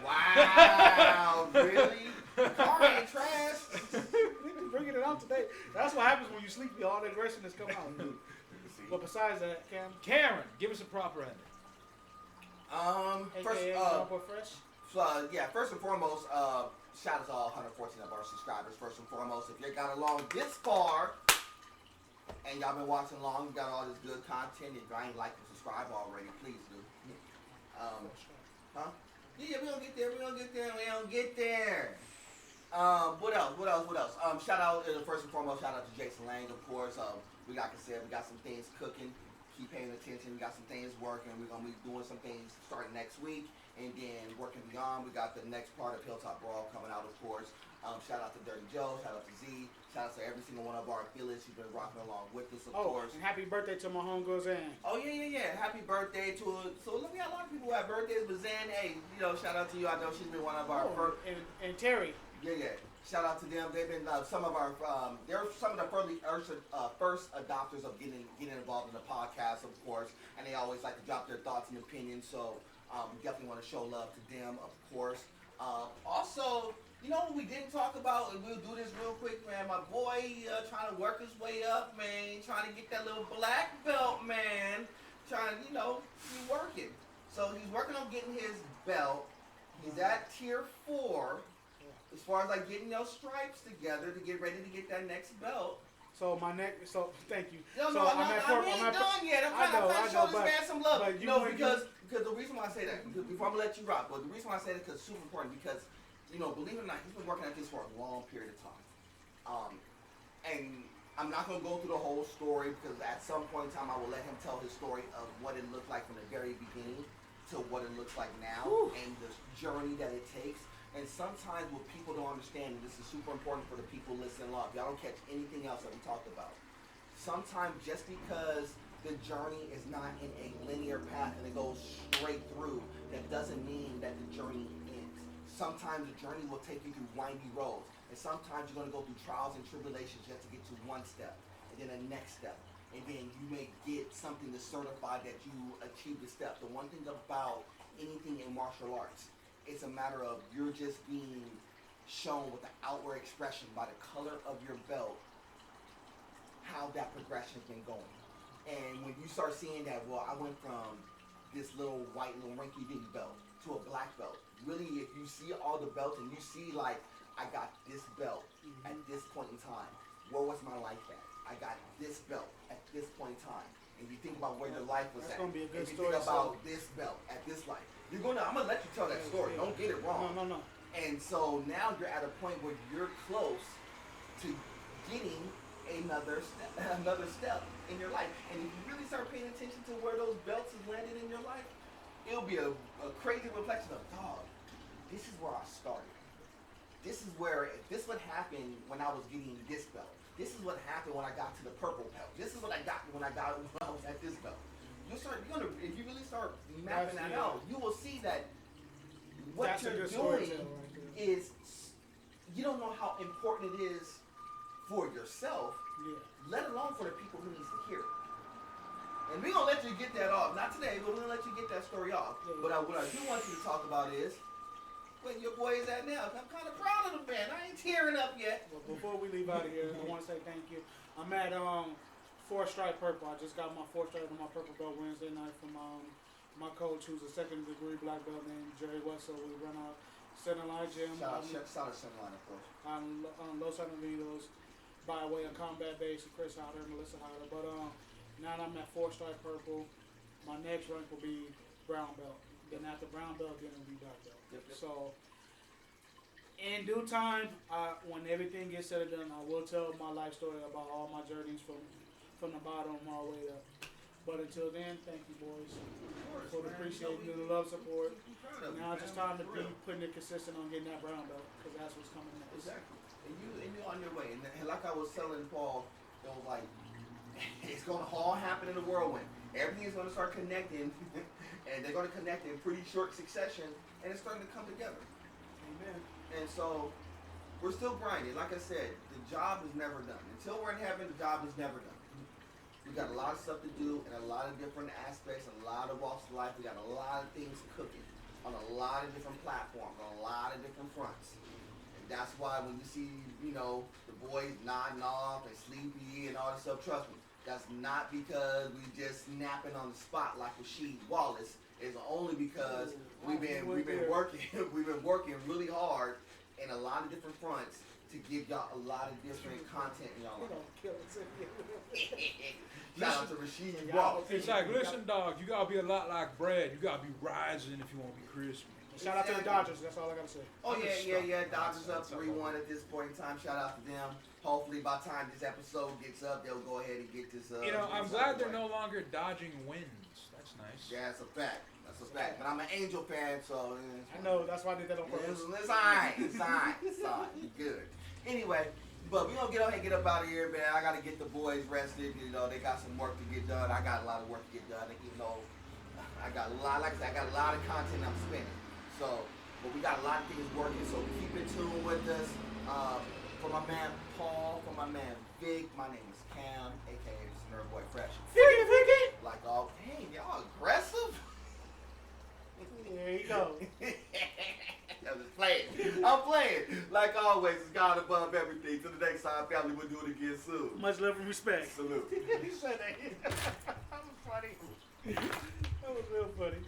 Wow, really? The car ain't trash? Niggas bringing it out today. That's what happens when you sleep. All the aggression is coming out. But besides that, Karen, give us a proper ending. First, AKA Fresh. first and foremost, shout out to all 114 of our subscribers. First and foremost, if you got along this far and y'all been watching long, you got all this good content. If y'all ain't like and subscribe already, please do. Huh? Yeah, we don't get there. What else? Shout out, first and foremost, shout out to Jason Lang, of course. We got some things cooking. Keep paying attention. We got some things working. We're going to be doing some things starting next week. And then working beyond, we got the next part of Hilltop Brawl coming out, of course. Shout out to Dirty Joe. Shout out to Z. Shout out to every single one of our affiliates who've been rocking along with us, of course. And happy birthday to my homegirl Zan. Oh, yeah. Happy birthday to her. So, look, we got a lot of people who have birthdays, but Zan, hey, shout out to you. I know she's been one of our first. And Terry. Yeah. Shout out to them. They've been some of our. They're some of the first adopters of getting involved in the podcast, of course, and they always like to drop their thoughts and opinions. So we definitely want to show love to them, of course. Also, what we didn't talk about, and we'll do this real quick, man. My boy trying to work his way up, man. Trying to get that little black belt, man. Trying, he's working. So he's working on getting his belt. He's at tier 4. As far as getting those stripes together to get ready to get that next belt. So thank you. We ain't done yet. I'm trying to show this man some love. Because the reason why I say that, before I'm gonna let you rock, but the reason why I say that is because it's super important because, believe it or not, he's been working at this for a long period of time. And I'm not gonna go through the whole story because at some point in time I will let him tell his story of what it looked like from the very beginning to what it looks like now and the journey that it takes. And sometimes what people don't understand, and this is super important for the people listening along, if y'all don't catch anything else that we talked about, sometimes just because the journey is not in a linear path and it goes straight through, that doesn't mean that the journey ends. Sometimes the journey will take you through windy roads, and sometimes you're going to go through trials and tribulations just to get to one step, and then the next step, and then you may get something to certify that you achieved the step. The one thing about anything in martial arts, it's a matter of you're just being shown with the outward expression by the color of your belt how that progression's been going. And when you start seeing that, well, I went from this little white, little rinky-dinky belt to a black belt. Really, if you see all the belts and you see I got this belt at this point in time, where was my life at? I got this belt at this point in time. And you think about where your life was That's at. Gonna be a good and you story, think about this belt at this life. I'm gonna let you tell that story. Don't get it wrong. No. And so now you're at a point where you're close to getting another step in your life. And if you really start paying attention to where those belts have landed in your life, it'll be a crazy reflection of, dog, this is where I started. This is what happened when I was getting this belt. This is what happened when I got to the purple belt. This is what I got when I was at this belt. If you really start mapping that out, you will see that what you're doing is, you don't know how important it is for yourself, let alone for the people who needs to hear it. And we're going to let you get that off. Not today, but we're going to let you get that story off. But what I do want you to talk about is where your boy is at now. I'm kind of proud of the band. I ain't tearing up yet. Well, before we leave out of here, I want to say thank you. I'm at 4-stripe purple. I just got my 4-stripe on my purple belt Wednesday night from my coach, who's a second-degree black belt named Jerry Wessel. We run out Center Line Gym. Shout out Center Line, of course. On Los Angeles, by way of Combat Base, Chris Hodder and Melissa Hodder. But now I'm at 4-stripe purple. My next rank will be brown belt. Then after brown belt, then it'll be black belt. Yep. So in due time, when everything gets said and done, I will tell my life story about all my journeys from the bottom all the way up. But until then, thank you, boys, for the appreciation and the love, support. Now it's just time to be putting it consistent on getting that brown belt, because that's what's coming next. Exactly. And you're on your way. And like I was telling Paul, it was like, it's going to all happen in a whirlwind. Everything is going to start connecting, and they're going to connect in pretty short succession, and it's starting to come together. Amen. And so, we're still grinding. Like I said, the job is never done. Until we're in heaven, the job is never done. We got a lot of stuff to do in a lot of different aspects, a lot of walks of life. We got a lot of things cooking on a lot of different platforms, on a lot of different fronts. And that's why when you see, the boys nodding off and sleepy and all this stuff, trust me, That's not because we just snapping on the spot like Rasheed Wallace. It's only because we've been working we've been working really hard in a lot of different fronts to give y'all a lot of different content in y'all life. Shout out to Rasheed Wallace. It's like, listen, dog, you gotta be a lot like bread. You gotta be rising if you want to be crispy. Shout out to the Dodgers. That's all I gotta say. Oh yeah. Dodgers up 3-1 at this point in time. Shout out to them. Hopefully by the time this episode gets up, they'll go ahead and get this. I'm glad they're no longer dodging wins. That's nice. Yeah, that's a fact. That's a fact. But I'm an Angel fan, so. I know. That's why I did that on purpose. It's alright. It's alright. Good. Anyway, but we gonna get on and get up out of here, man. I gotta get the boys rested. You know, they got some work to get done. I got a lot of work to get done. Even though I got a lot, like I said, I got a lot of content I'm spending. So, but we got a lot of things working. So keep in tune with us. For my man Paul, for my man Vic, my name is Cam, aka Nerd Boy Fresh. Vicky. Like all, hey, y'all aggressive. There you go. I'm just playing. I'm playing. Like always, it's God above everything. Till the next time, family, we'll do it again soon. Much love and respect. Salute. He said that. That was funny. That was real funny.